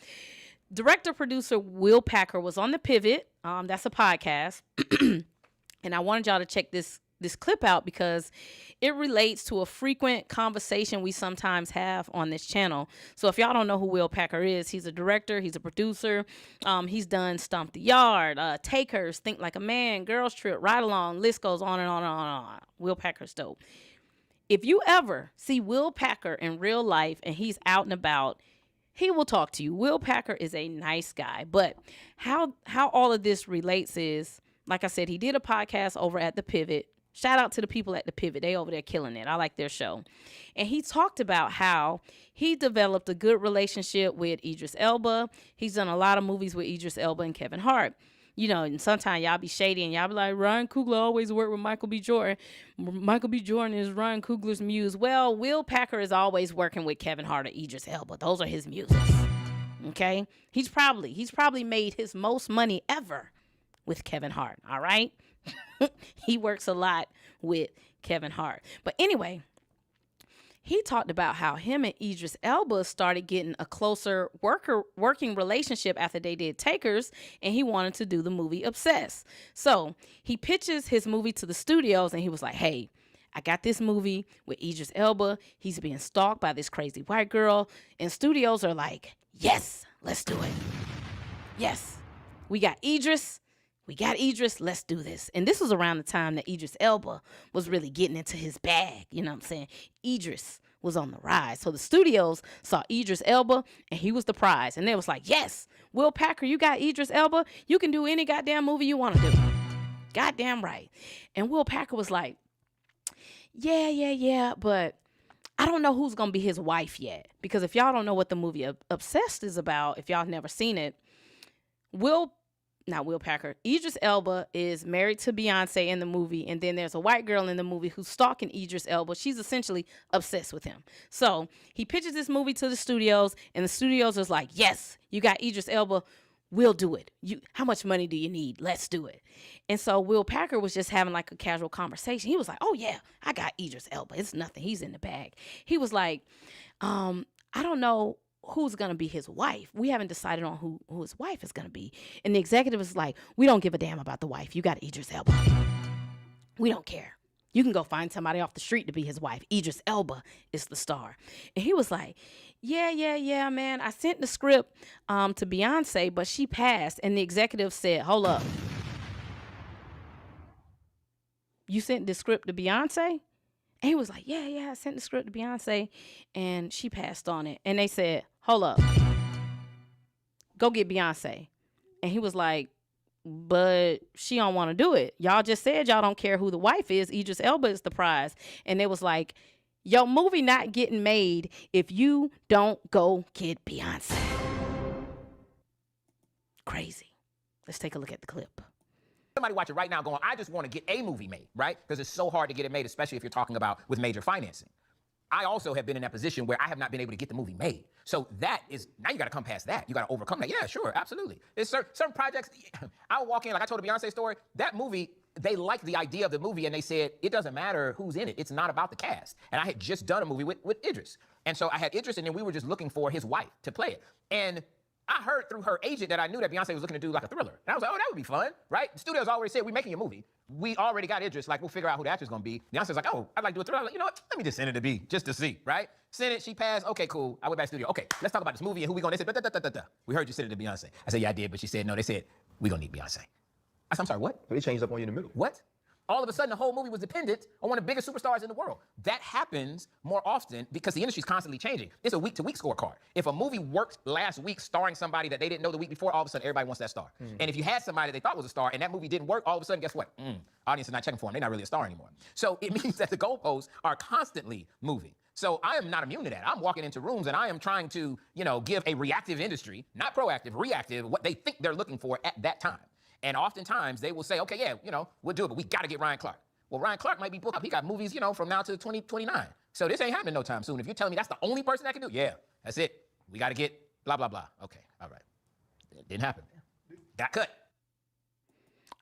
director-producer Will Packer was on The Pivot. That's a podcast. And I wanted y'all to check this clip out because it relates to a frequent conversation we sometimes have on this channel. So if y'all don't know who Will Packer is, he's a director, he's a producer. He's done Stomp the Yard, Takers, Think Like a Man, Girls Trip, Ride Along, list goes on and on and on and on. Will Packer's dope. If you ever see Will Packer in real life and he's out and about, he will talk to you. Will Packer is a nice guy. But how all of this relates is, like I said, he did a podcast over at The Pivot. Shout out to the people at The Pivot. They over there killing it. I like their show. And he talked about how he developed a good relationship with Idris Elba. He's done a lot of movies with Idris Elba and Kevin Hart. You know, and sometimes y'all be shady and y'all be like, Ryan Coogler always worked with Michael B. Jordan. Michael B. Jordan is Ryan Coogler's muse. Well, Will Packer is always working with Kevin Hart or Idris Elba. Those are his muses. Okay? He's probably made his most money ever with Kevin Hart. All right? He works a lot with Kevin Hart. But anyway, he talked about how him and Idris Elba started getting a closer working relationship after they did Takers, and he wanted to do the movie Obsessed. So he pitches his movie to the studios, and he was like, hey, I got this movie with Idris Elba. He's being stalked by this crazy white girl. And studios are like, yes, let's do it. Yes, we got Idris, let's do this. And this was around the time that Idris Elba was really getting into his bag. You know what I'm saying? Idris was on the rise. So the studios saw Idris Elba, and he was the prize. And they was like, yes, Will Packer, you got Idris Elba. You can do any goddamn movie you want to do. Goddamn right. And Will Packer was like, yeah, but I don't know who's going to be his wife yet. Because if y'all don't know what the movie Obsessed is about, if y'all have never seen it, Idris Elba is married to Beyonce in the movie, and then there's a white girl in the movie who's stalking Idris Elba. She's essentially obsessed with him. So he pitches this movie to the studios, and the studios is like, yes, you got Idris Elba. We'll do it. How much money do you need? Let's do it. And so Will Packer was just having like a casual conversation. He was like, oh yeah, I got Idris Elba. It's nothing. He's in the bag. He was like, I don't know who's going to be his wife. We haven't decided on who his wife is going to be. And the executive is like, we don't give a damn about the wife. You got Idris Elba. We don't care. You can go find somebody off the street to be his wife. Idris Elba is the star. And he was like, yeah, man. I sent the script to Beyonce, but she passed. And the executive said, hold up. You sent the script to Beyonce? And he was like, yeah, I sent the script to Beyonce and she passed on it. And they said, hold up, go get Beyonce. And he was like, but she don't want to do it. Y'all just said y'all don't care who the wife is. Idris Elba is the prize. And they was like, your movie not getting made if you don't go get Beyonce. Crazy. Let's take a look at the clip. Somebody watching right now going, I just want to get a movie made, right? Because it's so hard to get it made, especially if you're talking about with major financing. I also have been in that position where I have not been able to get the movie made. So that is, now you got to come past that. You got to overcome that. Yeah, sure, absolutely. There's certain projects, I'll walk in, like I told the Beyonce story, that movie, they liked the idea of the movie and they said, it doesn't matter who's in it. It's not about the cast. And I had just done a movie with Idris. And so I had Idris and then we were just looking for his wife to play it. And I heard through her agent that I knew that Beyonce was looking to do like a thriller. And I was like, oh, that would be fun, right? The studio's already said, we're making a movie. We already got Idris, like, we'll figure out who the actor's gonna be. Beyonce's like, oh, I'd like to do a thriller. I'm like, you know what? Let me just send it to B, just to see, right? Send it, she passed, okay, cool. I went back to the studio. Okay, let's talk about this movie and who we gonna, they said, da. We heard you send it to Beyonce. I said, yeah, I did, but she said, no, they said, we gonna need Beyonce. I said, I'm sorry, what? They changed up on you in the middle. What? All of a sudden, the whole movie was dependent on one of the biggest superstars in the world. That happens more often because the industry's constantly changing. It's a week-to-week scorecard. If a movie worked last week starring somebody that they didn't know the week before, all of a sudden, everybody wants that star. And if you had somebody they thought was a star and that movie didn't work, all of a sudden, guess what? Audience is not checking for them. They're not really a star anymore. So it means that the goalposts are constantly moving. So I am not immune to that. I'm walking into rooms and I am trying to, give a reactive industry, not proactive, reactive, what they think they're looking for at that time. And oftentimes they will say, okay, yeah, we'll do it, but we got to get Ryan Clark. Well, Ryan Clark might be booked up. He got movies, from now to 2029. So this ain't happening no time soon. If you're telling me that's the only person that can do it, yeah, that's it. We got to get blah, blah, blah. Okay, all right. It didn't happen. Got cut.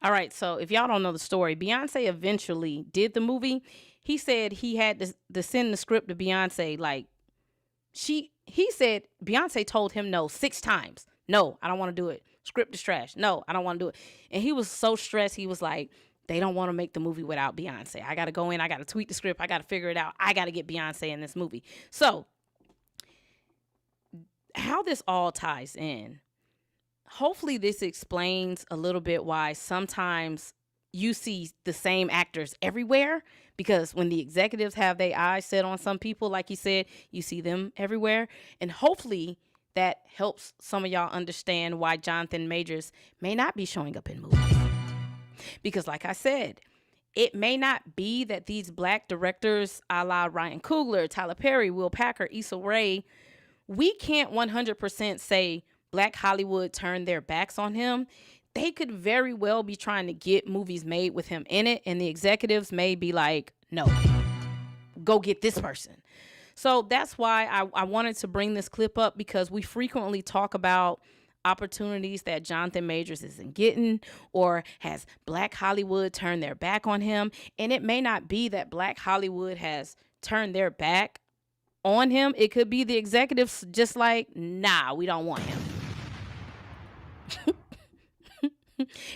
All right, so if y'all don't know the story, Beyonce eventually did the movie. He said he had to send the script to Beyonce. Like, he said Beyonce told him no 6 times. No, I don't want to do it. Script is trash. No, I don't want to do it. And he was so stressed. He was like, they don't want to make the movie without Beyonce. I got to go in. I got to tweak the script. I got to figure it out. I got to get Beyonce in this movie. So how this all ties in, hopefully this explains a little bit why sometimes you see the same actors everywhere, because when the executives have their eyes set on some people, like you said, you see them everywhere. And hopefully that helps some of y'all understand why Jonathan Majors may not be showing up in movies. Because like I said, it may not be that these black directors a la Ryan Coogler, Tyler Perry, Will Packer, Issa Rae, we can't 100% say black Hollywood turned their backs on him. They could very well be trying to get movies made with him in it, and the executives may be like, no, go get this person. So that's why I wanted to bring this clip up, because we frequently talk about opportunities that Jonathan Majors isn't getting, or has black Hollywood turned their back on him. And it may not be that black Hollywood has turned their back on him. It could be the executives just like, nah, we don't want him.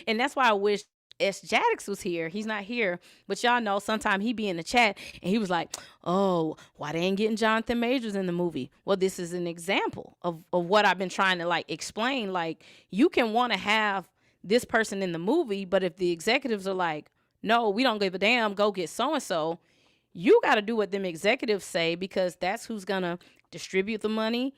And that's why I wish S. Jaddix was here. He's not here, but y'all know sometimes he be in the chat and he was like, oh, why they ain't getting Jonathan Majors in the movie? Well, this is an example of what I've been trying to explain. Like, you can want to have this person in the movie, but if the executives are like, no, we don't give a damn, go get so-and-so, you got to do what them executives say, because that's who's going to distribute the movie.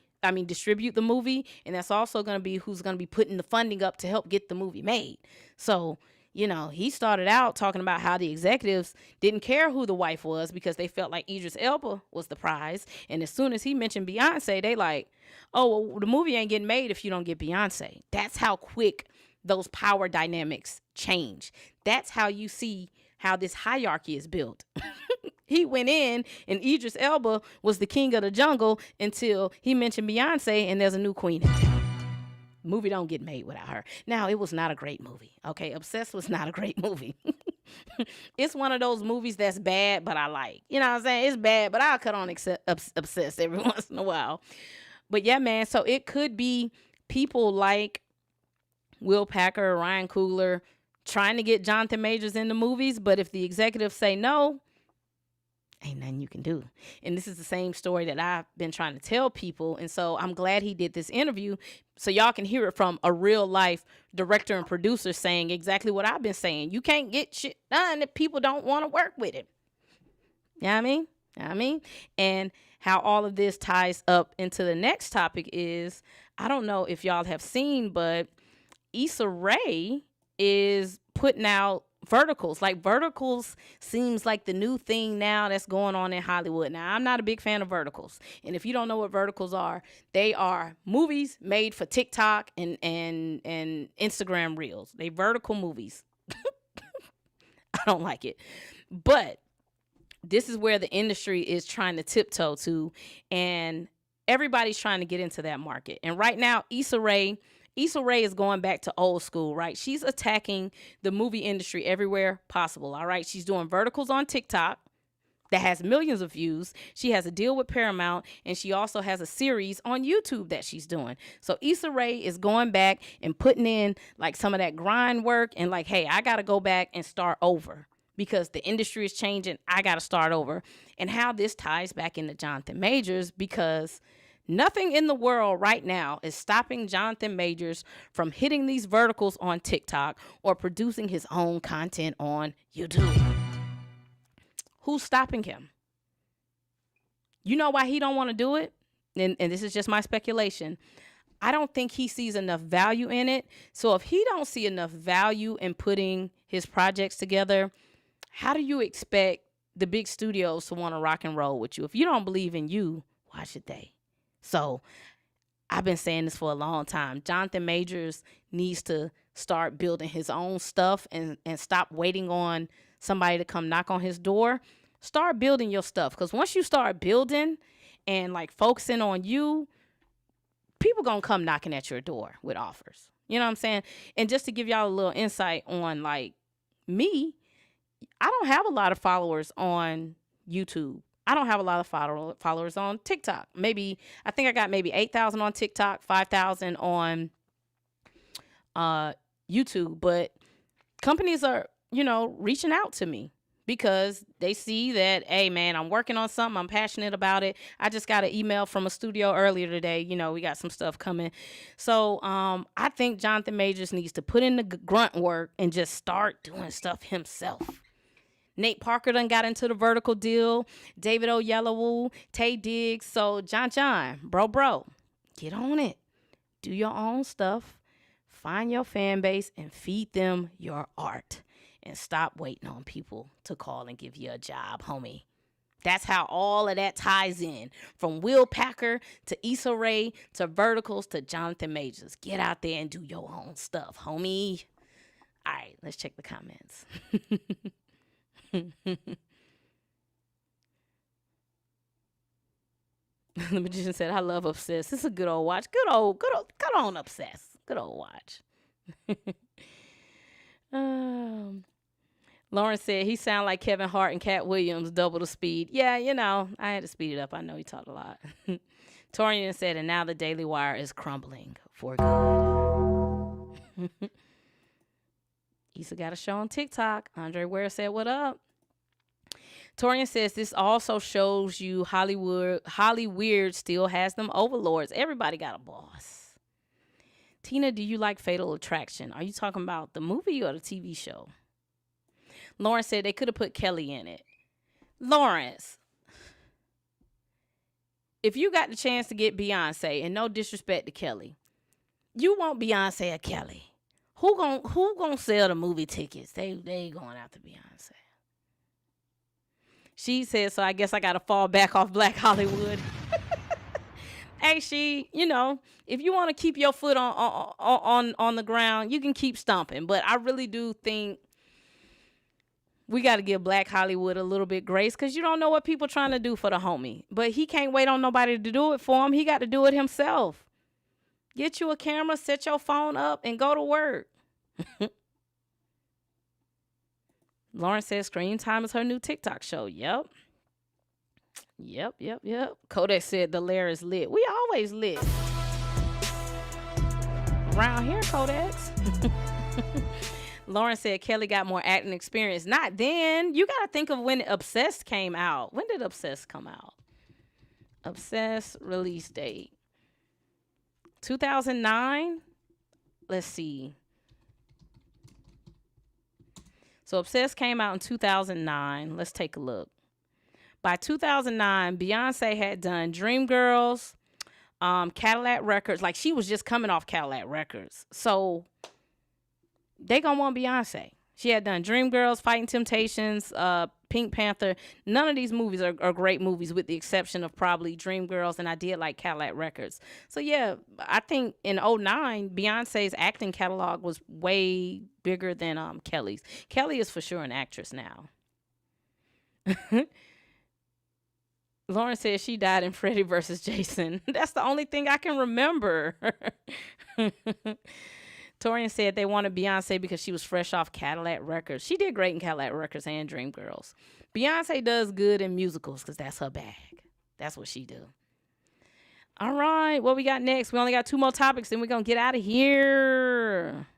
And that's also going to be who's going to be putting the funding up to help get the movie made. So, he started out talking about how the executives didn't care who the wife was because they felt like Idris Elba was the prize. And as soon as he mentioned Beyonce, they like, oh, well, the movie ain't getting made if you don't get Beyonce. That's how quick those power dynamics change. That's how you see how this hierarchy is built. He went in and Idris Elba was the king of the jungle until he mentioned Beyonce and there's a new queen in town. Movie don't get made without her. Now, it was not a great movie. Okay, Obsessed was not a great movie. It's one of those movies that's bad, but I like. You know what I'm saying? It's bad, but I'll cut on Obsessed every once in a while. But yeah, man, so it could be people like Will Packer, Ryan Coogler, trying to get Jonathan Majors in the movies, but if the executives say no, ain't nothing you can do. And this is the same story that I've been trying to tell people. And so I'm glad he did this interview so y'all can hear it from a real life director and producer saying exactly what I've been saying. You can't get shit done if people don't want to work with it. You know what I mean? And how all of this ties up into the next topic is, I don't know if y'all have seen, but Issa Rae is putting out verticals. Like, verticals seems like the new thing now that's going on in Hollywood. Now, I'm not a big fan of verticals. And if you don't know what verticals are, they are movies made for TikTok and Instagram Reels. They vertical movies. I don't like it. But this is where the industry is trying to tiptoe to, and everybody's trying to get into that market. And right now, Issa Rae is going back to old school, right? She's attacking the movie industry everywhere possible, all right? She's doing verticals on TikTok that has millions of views. She has a deal with Paramount, and she also has a series on YouTube that she's doing. So Issa Rae is going back and putting in like some of that grind work and like, hey, I got to go back and start over because the industry is changing. I got to start over. And how this ties back into Jonathan Majors, because nothing in the world right now is stopping Jonathan Majors from hitting these verticals on TikTok or producing his own content on YouTube. Who's stopping him? You know why he don't want to do it? And this is just my speculation. I don't think he sees enough value in it. So if he don't see enough value in putting his projects together, how do you expect the big studios to want to rock and roll with you? If you don't believe in you, why should they? So I've been saying this for a long time. Jonathan Majors needs to start building his own stuff and stop waiting on somebody to come knock on his door. Start building your stuff, because once you start building and like focusing on you, people gonna come knocking at your door with offers. You know what I'm saying? And just to give y'all a little insight on like me, I don't have a lot of followers on YouTube. I don't have a lot of followers on TikTok. I think I got maybe 8,000 on TikTok, 5,000 on YouTube. But companies are, reaching out to me because they see that, hey, man, I'm working on something. I'm passionate about it. I just got an email from a studio earlier today. We got some stuff coming. So I think Jonathan Majors needs to put in the grunt work and just start doing stuff himself. Nate Parker done got into the vertical deal. David Oyelowo, Tay Diggs. So John, bro, get on it. Do your own stuff. Find your fan base and feed them your art. And stop waiting on people to call and give you a job, homie. That's how all of that ties in. From Will Packer to Issa Rae to verticals to Jonathan Majors. Get out there and do your own stuff, homie. All right, let's check the comments. The Magician said, I love Obsessed. It's a good old watch. Good on Obsessed. Good old watch. Lauren said, he sound like Kevin Hart and Cat Williams, double the speed. Yeah, I had to speed it up. I know he talked a lot. Torian said, and now the Daily Wire is crumbling for good. Issa got a show on TikTok. Andre Ware said, what up? Torian says, this also shows you Hollyweird still has them overlords. Everybody got a boss. Tina, do you like Fatal Attraction? Are you talking about the movie or the TV show? Lawrence said they could have put Kelly in it. Lawrence, if you got the chance to get Beyonce, and no disrespect to Kelly, you want Beyonce or Kelly. Who gonna sell the movie tickets? They going after Beyonce. She said, so I guess I got to fall back off Black Hollywood. Actually, if you want to keep your foot on the ground, you can keep stomping. But I really do think we got to give Black Hollywood a little bit grace, because you don't know what people trying to do for the homie. But he can't wait on nobody to do it for him. He got to do it himself. Get you a camera, set your phone up, and go to work. Lauren says Screen Time is her new TikTok show. Yep. Kodak said the Lair is lit. We always lit. Around here, Kodaks. Lauren said Kelly got more acting experience. Not then. You got to think of when Obsessed came out. When did Obsessed come out? Obsessed release date. 2009? Let's see. So Obsessed came out in 2009. Let's take a look. By 2009, Beyonce had done Dreamgirls, Cadillac Records. Like, she was just coming off Cadillac Records. So they gonna want Beyonce. She had done Dreamgirls, Fighting Temptations, Pink Panther. None of these movies are great movies, with the exception of probably Dreamgirls, and I did like Cadillac Records. So yeah, I think in 2009, Beyonce's acting catalog was way bigger than Kelly's. Kelly is for sure an actress now. Lauren says she died in Freddy versus Jason. That's the only thing I can remember. Torian said they wanted Beyonce because she was fresh off Cadillac Records. She did great in Cadillac Records and Dreamgirls. Beyonce does good in musicals because that's her bag. That's what she do. All right, what we got next? We only got 2 more topics, then we're going to get out of here.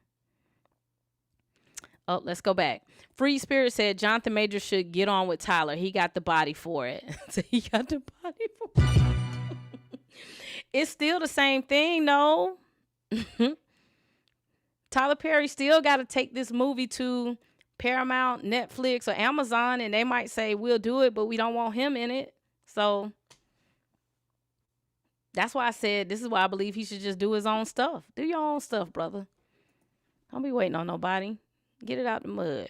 Oh, let's go back. Free Spirit said Jonathan Majors should get on with Tyler. He got the body for it. So he got the body for it. It's still the same thing, no? Tyler Perry still got to take this movie to Paramount, Netflix, or Amazon, and they might say, we'll do it, but we don't want him in it. So that's why I said, this is why I believe he should just do his own stuff. Do your own stuff, brother. Don't be waiting on nobody. Get it out the mud.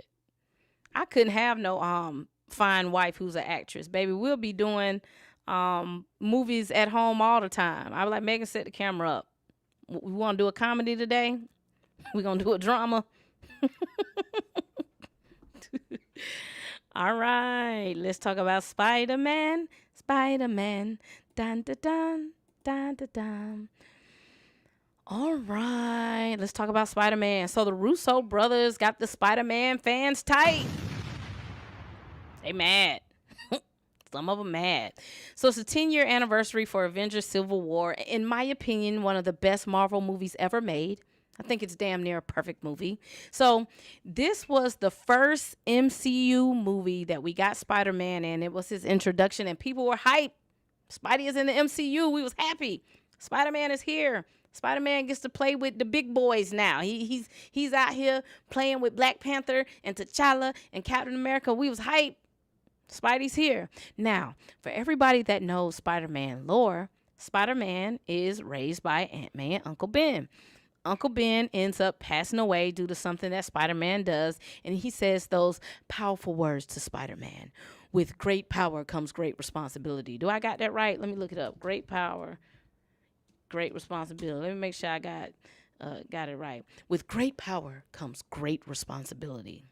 I couldn't have no fine wife who's an actress. Baby, we'll be doing movies at home all the time. I was like, Megan, set the camera up. We want to do a comedy today? We're going to do a drama? All right. Let's talk about Spider-Man. Spider-Man. Dun, dun, dun, dun, dun, dun. All right, let's talk about Spider-Man. So the Russo brothers got the Spider-Man fans tight. They mad. Some of them mad. So it's a 10-year anniversary for Avengers Civil War. In my opinion, one of the best Marvel movies ever made. I think it's damn near a perfect movie. So this was the first MCU movie that we got Spider-Man in. It was his introduction, and people were hyped. Spidey is in the MCU. We was happy. Spider-Man is here. Spider-Man gets to play with the big boys now. He's out here playing with Black Panther and T'Challa and Captain America. We was hyped. Spidey's here. Now, for everybody that knows Spider-Man lore, Spider-Man is raised by Aunt May and Uncle Ben. Uncle Ben ends up passing away due to something that Spider-Man does, and he says those powerful words to Spider-Man. With great power comes great responsibility. Do I got that right? Let me look it up. Great power, great responsibility. Let me make sure I got it right. With great power comes great responsibility.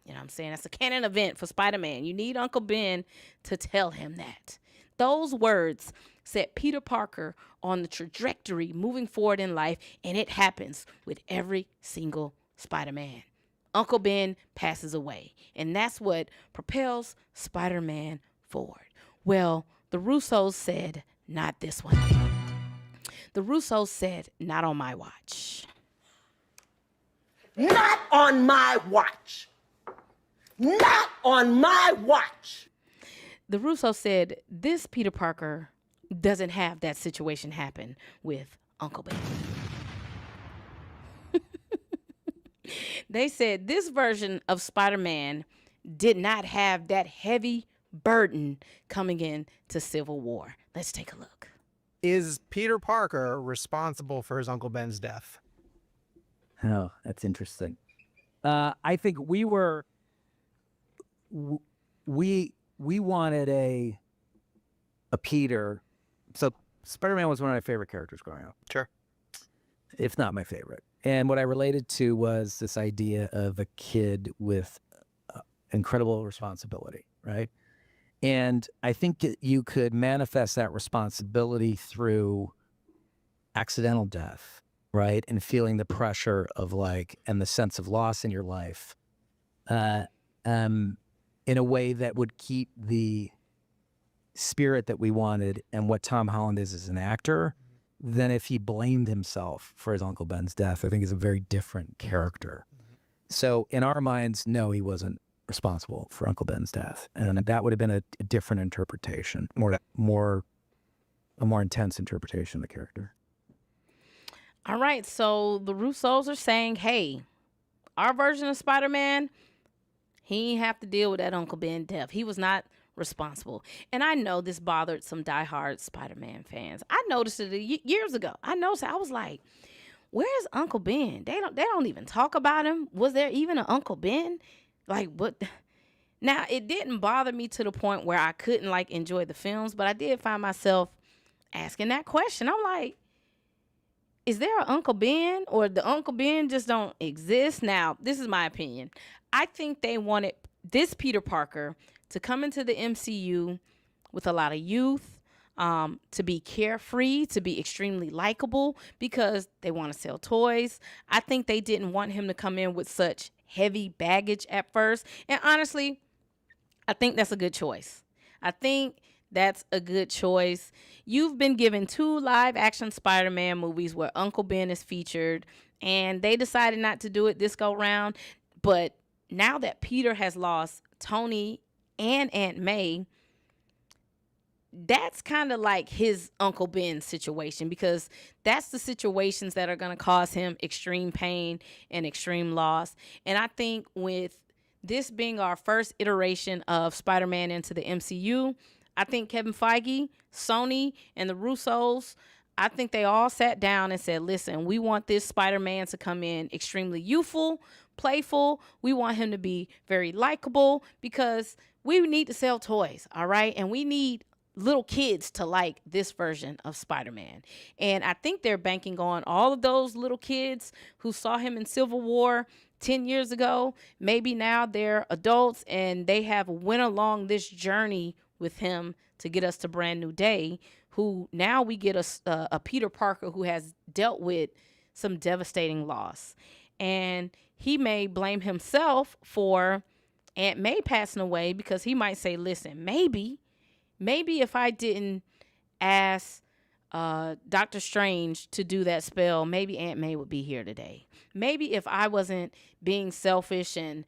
You know what I'm saying? That's a canon event for Spider-Man. You need Uncle Ben to tell him that. Those words set Peter Parker on the trajectory moving forward in life, and it happens with every single Spider-Man. Uncle Ben passes away, and that's what propels Spider-Man forward. Well, the Russos said, not this one. The Russos said, not on my watch. Not on my watch. Not on my watch. The Russos said this Peter Parker doesn't have that situation happen with Uncle Ben. They said this version of Spider-Man did not have that heavy burden coming in to Civil War. Let's take a look. Is Peter Parker responsible for his Uncle Ben's death? Oh, that's interesting. I think we wanted a Peter. So Spider-Man was one of my favorite characters growing up. Sure. If not my favorite. And what I related to was this idea of a kid with incredible responsibility, right? And I think that you could manifest that responsibility through accidental death, right? And feeling the pressure of and the sense of loss in your life in a way that would keep the spirit that we wanted and what Tom Holland is as an actor than if he blamed himself for his Uncle Ben's death. I think he's a very different character. So in our minds, no, he wasn't responsible for Uncle Ben's death, and that would have been a different interpretation, a more intense interpretation of the character. All right, so the Russos are saying, hey, our version of Spider-Man, he didn't have to deal with that Uncle Ben death. He was not responsible. And I know this bothered some diehard Spider-Man fans. I noticed it years ago. I was like, where's Uncle Ben? They don't even talk about him. Was there even an Uncle Ben? Like, what? Now, it didn't bother me to the point where I couldn't like enjoy the films, but I did find myself asking that question. I'm like, is there an Uncle Ben, or the Uncle Ben just don't exist? Now, this is my opinion. I think they wanted this Peter Parker to come into the MCU with a lot of youth, to be carefree, to be extremely likable, because they want to sell toys. I think they didn't want him to come in with such heavy baggage at first. And honestly, I think that's a good choice. You've been given 2 live-action Spider-Man movies where Uncle Ben is featured, and they decided not to do it this go-round. But now that Peter has lost Tony and Aunt May, that's kind of like his Uncle Ben situation, because that's the situations that are going to cause him extreme pain and extreme loss. And I think with this being our first iteration of Spider-Man into the MCU, I think Kevin Feige, Sony, and the Russos, I think they all sat down and said, listen, we want this Spider-Man to come in extremely youthful, playful. We want him to be very likable, because we need to sell toys, all right? And we need little kids to like this version of Spider-Man. And I think they're banking on all of those little kids who saw him in Civil War 10 years ago. Maybe now they're adults and they have went along this journey with him to get us to Brand New Day, who now we get a Peter Parker who has dealt with some devastating loss. And he may blame himself for Aunt May passing away, because he might say, listen, maybe if I didn't ask Dr. Strange to do that spell, maybe Aunt May would be here today. Maybe if I wasn't being selfish and,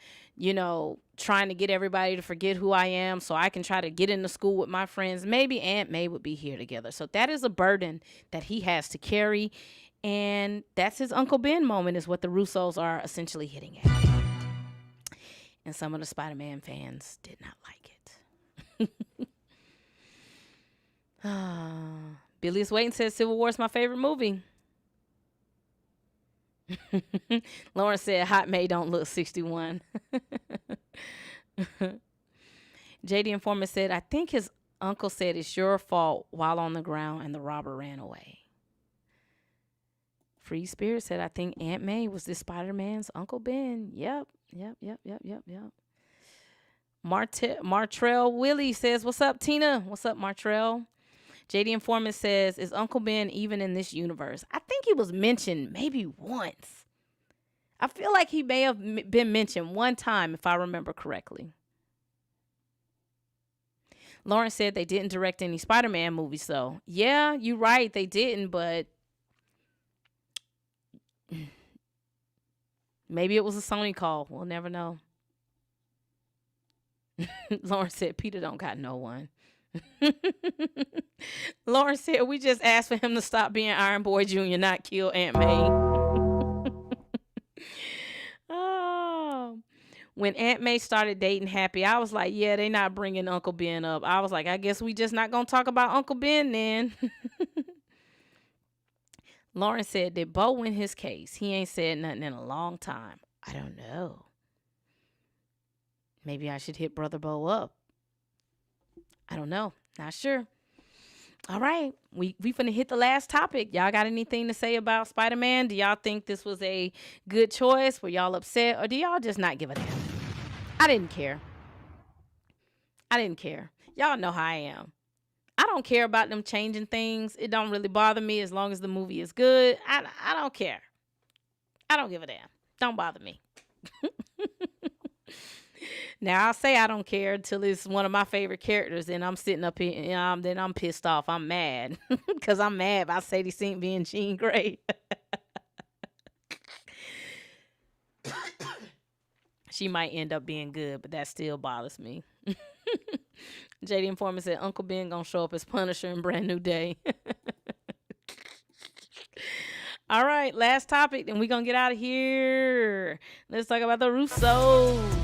trying to get everybody to forget who I am so I can try to get into school with my friends, maybe Aunt May would be here together. So that is a burden that he has to carry. And that's his Uncle Ben moment, is what the Russos are essentially hitting at. And some of the Spider-Man fans did not like it. Billy's Waiting says Civil War is my favorite movie. Lauren said Hot May don't look 61. JD Informant said, I think his uncle said it's your fault while on the ground and the robber ran away. Free Spirit said, I think Aunt May was this Spider-Man's Uncle Ben. Yep. Martrell Willie says, what's up, Tina? What's up, Martrell? JD Informant says, is Uncle Ben even in this universe? I think he was mentioned maybe once. I feel like he may have been mentioned one time, if I remember correctly. Lauren said they didn't direct any Spider-Man movies, though. Yeah, you're right, they didn't, but maybe it was a Sony call. We'll never know. Lauren said Peter don't got no one. Lauren said we just asked for him to stop being Iron Boy Jr., not kill Aunt May. Oh, when Aunt May started dating Happy, I was like, yeah, they not bringing Uncle Ben up. I was like, I guess we just not gonna talk about Uncle Ben then. Lauren said, did Bo win his case? He ain't said nothing in a long time. I don't know. Maybe I should hit Brother Bo up. I don't know. Not sure. All right. We finna hit the last topic. Y'all got anything to say about Spider-Man? Do y'all think this was a good choice? Were y'all upset? Or do y'all just not give a damn? I didn't care. Y'all know how I am. I don't care about them changing things. It don't really bother me as long as the movie is good. I don't care. I don't give a damn. Don't bother me. Now, I'll say I don't care until it's one of my favorite characters and I'm sitting up here and then I'm pissed off. I'm mad because I'm mad about Sadie Sink being Jean Grey. She might end up being good, but that still bothers me. JD Informant said Uncle Ben gonna show up as Punisher in Brand New Day. All right, last topic, and we're gonna get out of here. Let's talk about the Russos.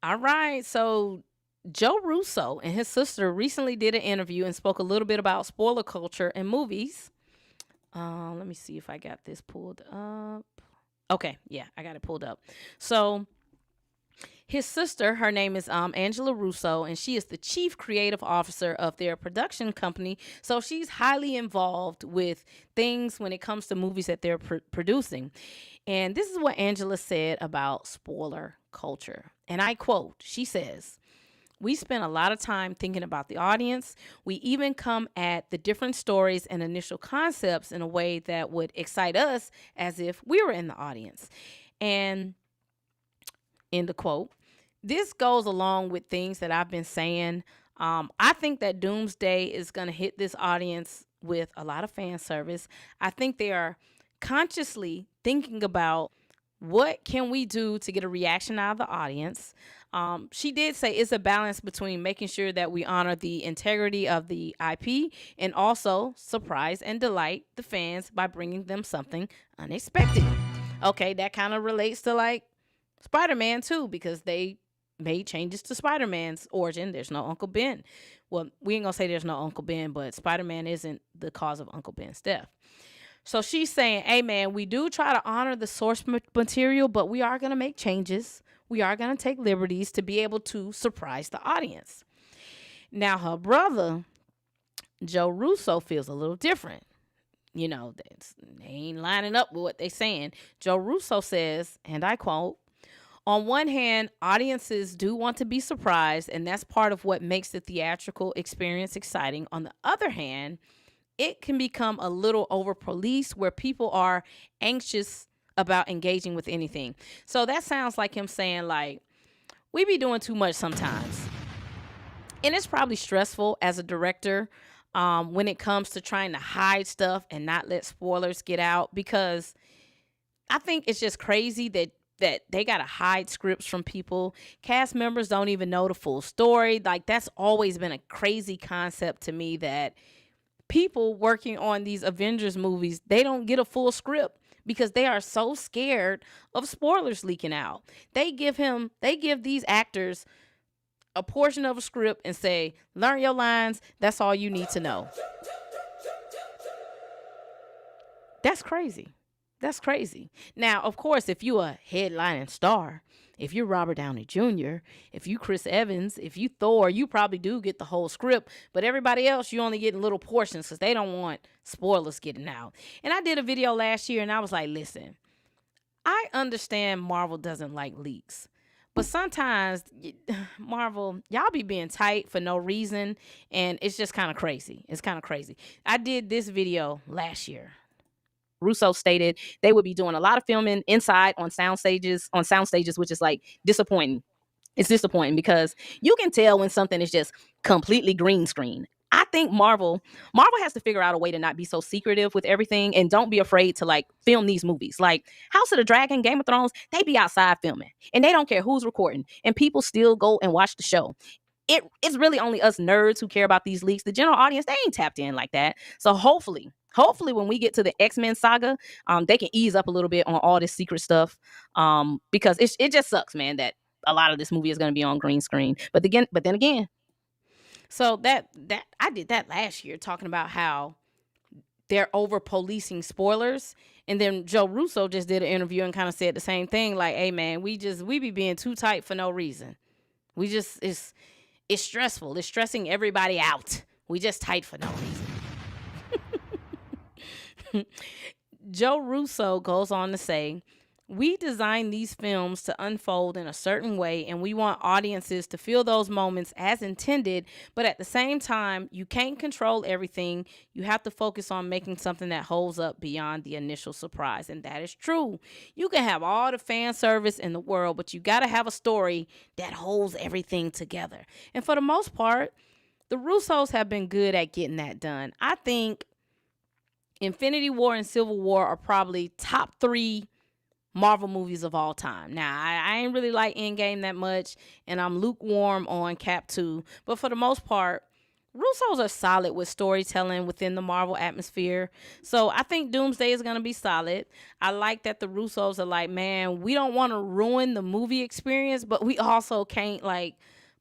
All right, so Joe Russo and his sister recently did an interview and spoke a little bit about spoiler culture and movies. Let me see if I got this pulled up. Okay, yeah, I got it pulled up. So his sister, her name is Angela Russo, and she is the chief creative officer of their production company. So she's highly involved with things when it comes to movies that they're producing. And this is what Angela said about spoiler culture. And I quote, she says, "We spend a lot of time thinking about the audience. We even come at the different stories and initial concepts in a way that would excite us as if we were in the audience." And end of quote. This goes along with things that I've been saying. I think that Doomsday is going to hit this audience with a lot of fan service. I think they are consciously thinking about what can we do to get a reaction out of the audience. She did say it's a balance between making sure that we honor the integrity of the IP and also surprise and delight the fans by bringing them something unexpected. Okay, that kind of relates to like Spider-Man too, because they made changes to Spider-Man's origin. There's no Uncle Ben. Well, we ain't gonna say there's no Uncle Ben, but Spider-Man isn't the cause of Uncle Ben's death. So she's saying, hey man, we do try to honor the source material, but we are gonna make changes. We are gonna take liberties to be able to surprise the audience. Now her brother, Joe Russo, feels a little different. You know, they ain't lining up with what they're saying. Joe Russo says, and I quote, "On one hand, audiences do want to be surprised, and that's part of what makes the theatrical experience exciting. On the other hand, it can become a little over-policed where people are anxious about engaging with anything." So that sounds like him saying, like, we be doing too much sometimes. And it's probably stressful as a director when it comes to trying to hide stuff and not let spoilers get out, because I think it's just crazy that they got to hide scripts from people. Cast members don't even know the full story. Like, that's always been a crazy concept to me, that people working on these Avengers movies, they don't get a full script because they are so scared of spoilers leaking out. They give these actors a portion of a script and say, learn your lines. That's all you need to know. That's crazy. That's crazy. Now, of course, if you a headlining star, if you're Robert Downey Jr., if you Chris Evans, if you Thor, you probably do get the whole script. But everybody else, you only getting little portions because they don't want spoilers getting out. And I did a video last year and I was like, listen, I understand Marvel doesn't like leaks. But sometimes, Marvel, y'all be being tight for no reason. And it's just kind of crazy. It's kind of crazy. I did this video last year. Russo stated they would be doing a lot of filming inside on sound stages, which is like disappointing. It's disappointing because you can tell when something is just completely green screen. I think Marvel has to figure out a way to not be so secretive with everything and don't be afraid to like film these movies. Like House of the Dragon, Game of Thrones, they be outside filming and they don't care who's recording and people still go and watch the show. It's really only us nerds who care about these leaks. The general audience, they ain't tapped in like that. So hopefully when we get to the X-Men saga, they can ease up a little bit on all this secret stuff, because it just sucks, man, that a lot of this movie is going to be on green screen. But then again, so that I did that last year, talking about how they're over policing spoilers, and then Joe Russo just did an interview and kind of said the same thing, like, "Hey, man, we be being too tight for no reason. We just it's stressful. It's stressing everybody out. We just tight for no reason." Joe Russo goes on to say, "We design these films to unfold in a certain way, and we want audiences to feel those moments as intended, but at the same time, you can't control everything. You have to focus on making something that holds up beyond the initial surprise." And that is true. You can have all the fan service in the world, but you got to have a story that holds everything together. And for the most part, the Russos have been good at getting that done. I think Infinity War and Civil War are probably top 3 Marvel movies of all time. Now, I ain't really like Endgame that much, and I'm lukewarm on Cap 2. But for the most part, Russos are solid with storytelling within the Marvel atmosphere. So I think Doomsday is going to be solid. I like that the Russos are like, man, we don't want to ruin the movie experience, but we also can't, like,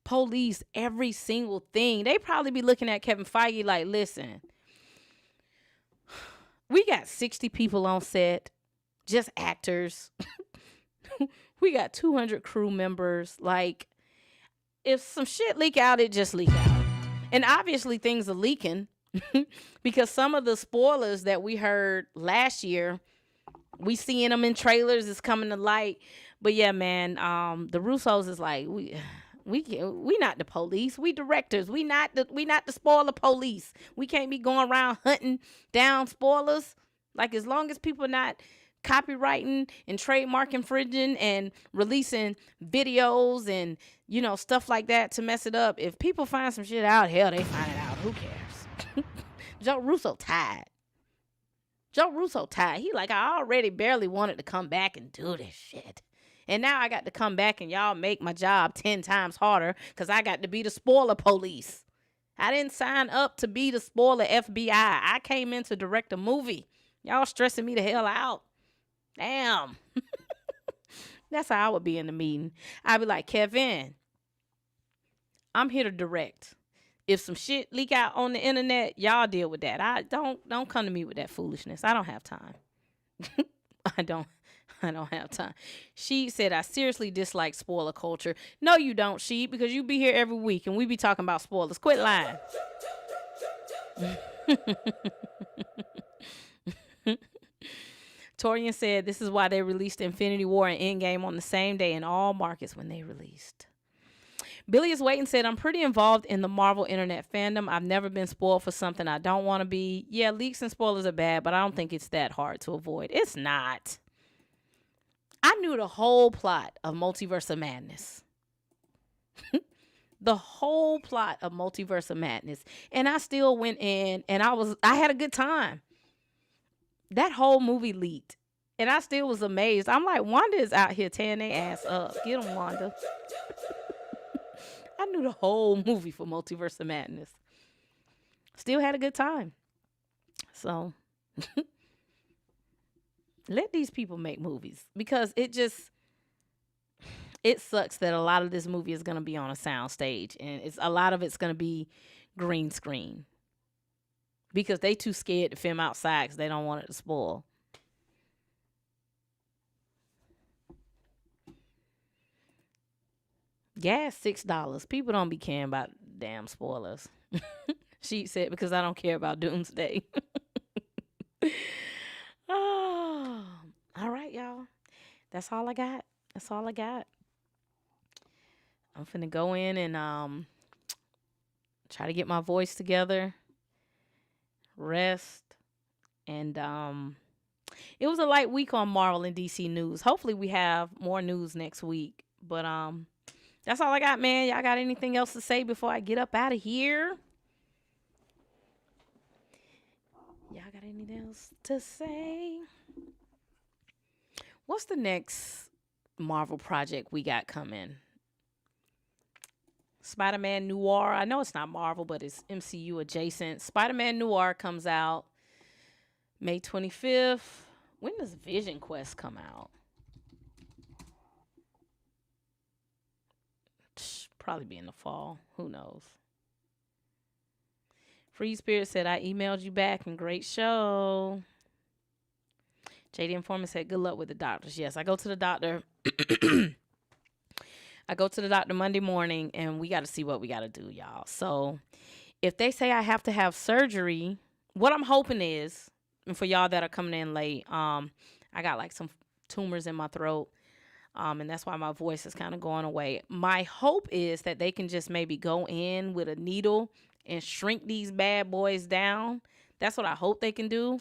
police every single thing. They probably be looking at Kevin Feige like, listen, we got 60 people on set, just actors. We got 200 crew members. Like, if some shit leak out, it just leak out. And obviously things are leaking because some of the spoilers that we heard last year, we seeing them in trailers, is coming to light. But yeah, man, the Russos is like, we not the police. We directors. We not the spoiler police. We can't be going around hunting down spoilers. Like, as long as people not copywriting and trademark infringing and releasing videos and, you know, stuff like that to mess it up. If people find some shit out, hell, they find it out. Who cares? Joe Russo tired. He like, I already barely wanted to come back and do this shit. And now I got to come back and y'all make my job 10 times harder because I got to be the spoiler police. I didn't sign up to be the spoiler FBI. I came in to direct a movie. Y'all stressing me the hell out. Damn. That's how I would be in the meeting. I'd be like, Kevin, I'm here to direct. If some shit leak out on the internet, y'all deal with that. I don't come to me with that foolishness. I don't have time. I don't have time. She said, I seriously dislike spoiler culture. No, you don't, she, because you be here every week and we be talking about spoilers. Quit lying. Torian said, this is why they released Infinity War and Endgame on the same day in all markets when they released. Billy is waiting said, I'm pretty involved in the Marvel internet fandom. I've never been spoiled for something I don't want to be. Yeah, leaks and spoilers are bad, but I don't think it's that hard to avoid. It's not. I knew the whole plot of Multiverse of Madness. The whole plot of Multiverse of Madness. And I still went in and I had a good time. That whole movie leaked. And I still was amazed. I'm like, Wanda is out here tearing their ass up. Get them, Wanda. I knew the whole movie for Multiverse of Madness. Still had a good time. So, let these people make movies. Because it sucks that a lot of this movie is going to be on a sound stage. And a lot of it's going to be green screen. Because they too scared to film outside because they don't want it to spoil. Gas $6. People don't be caring about damn spoilers. She said, because I don't care about Doomsday. Oh, all right, y'all. That's all I got. I'm finna go in and try to get my voice together. Rest. And it was a light week on Marvel and DC news. Hopefully we have more news next week. But that's all I got, man. Y'all got anything else to say before I get up out of here? Y'all got anything else to say? What's the next Marvel project we got coming? Spider-Man Noir. I know it's not Marvel, but it's MCU adjacent. Spider-Man Noir comes out May 25th. When does Vision Quest come out? Probably be in the fall. Who knows? Free Spirit said, I emailed you back and great show. JD Informant said, good luck with the doctors. Yes, I go to the doctor. I go to the doctor Monday morning and we got to see what we got to do, y'all. So if they say I have to have surgery, what I'm hoping is, and for y'all that are coming in late, I got like some tumors in my throat. And that's why my voice is kind of going away. My hope is that they can just maybe go in with a needle and shrink these bad boys down. That's what I hope they can do.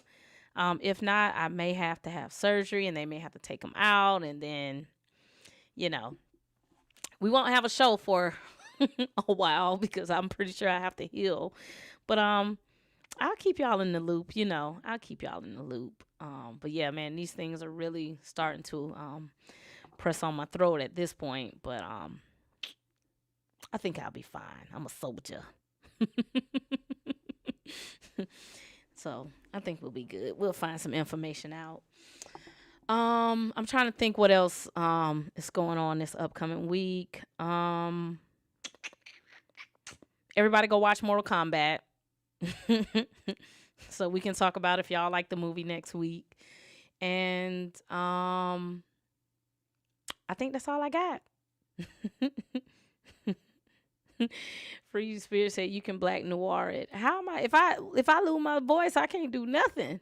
If not, I may have to have surgery and they may have to take them out. And then, you know, we won't have a show for a while because I'm pretty sure I have to heal. But I'll keep y'all in the loop, you know. I'll keep y'all in the loop. But yeah, man, these things are really starting to press on my throat at this point. But I think I'll be fine. I'm a soldier. So I think we'll be good. We'll find some information out. I'm trying to think what else is going on this upcoming week. Everybody go watch Mortal Kombat. So we can talk about if y'all like the movie next week. And I think that's all I got. Free Spirit said you can Black Noir it. How am I? If I lose my voice, I can't do nothing.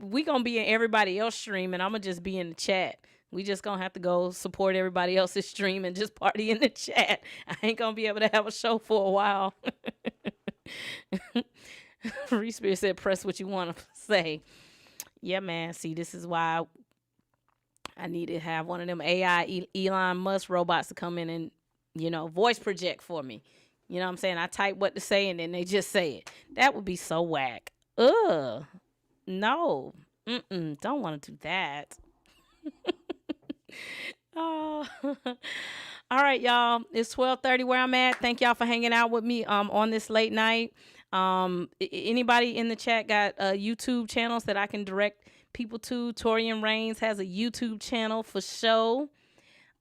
We gonna be in everybody else stream, and I'm gonna just be in the chat. We just gonna have to go support everybody else's stream and just party in the chat. I ain't gonna be able to have a show for a while. Free Spirit said, "Press what you want to say." Yeah, man. See, this is why I need to have one of them AI Elon Musk robots to come in and, you know, voice project for me. You know what I'm saying? I type what to say and then they just say it. That would be so whack. Ugh. No. Don't want to do that. Oh. All right, y'all. It's 12:30 where I'm at. Thank y'all for hanging out with me on this late night. Anybody in the chat got YouTube channels that I can direct people to? Torian Reigns has a YouTube channel for show.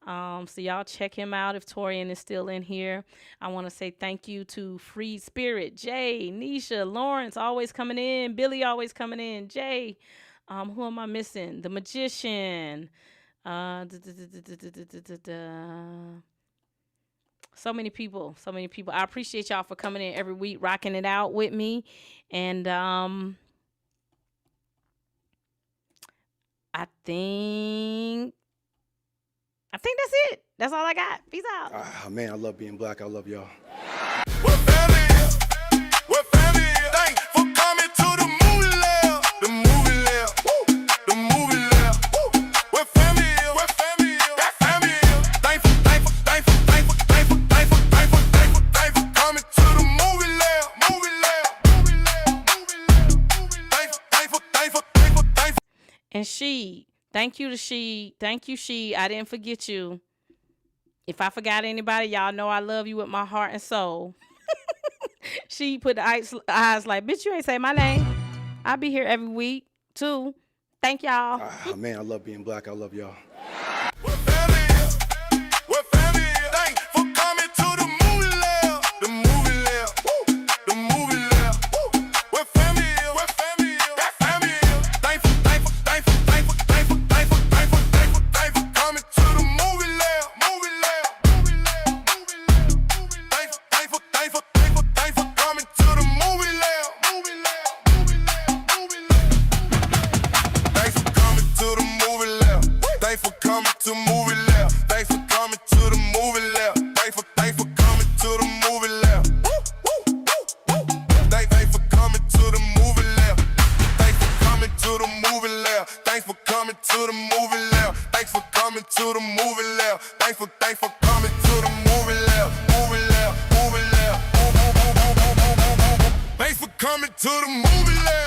So y'all check him out if Torian is still in here. I want to say thank you to Free Spirit, Jay, Nisha, Lawrence always coming in, Billy always coming in, Jay. Who am I missing? The Magician. So many people. I appreciate y'all for coming in every week, rocking it out with me. And I think that's it. That's all I got. Peace out. Man, I love being Black. I love y'all. We're family. We're family. Thanks for coming to the movie Lair. The movie Lair. The movie Lair. We're family. We're family. We're family. Thanks for coming to the movie Lair. Movie Lair. Thanks. And she. Thank you to she. Thank you, she. I didn't forget you. If I forgot anybody, y'all know I love you with my heart and soul. She put the eyes like, bitch, you ain't say my name. I'll be here every week, too. Thank y'all. Man, I love being Black. I love y'all. We're family. We're family. Thanks for coming to the movie Lair. The movie Lair. The movie Lair. We're family. We're family. We're family. Thanks for coming to the movie Lair. Movie Lair. Thanks for coming to the movie Lair. Movie Lair. Thanks for coming to the movie Lair. Thanks for coming to movie Lair. Thanks for coming to the movie Lair. Thanks for coming to the movie Lair. Thanks for coming to the movie Lair. Thanks for coming to the movie Lair. Thanks for coming to the movie Lair. Thanks for coming to the movie Lair. Thanks for coming to the movie Lair. Movie Lair. Movie Lair. Thanks for coming to the movie Lair.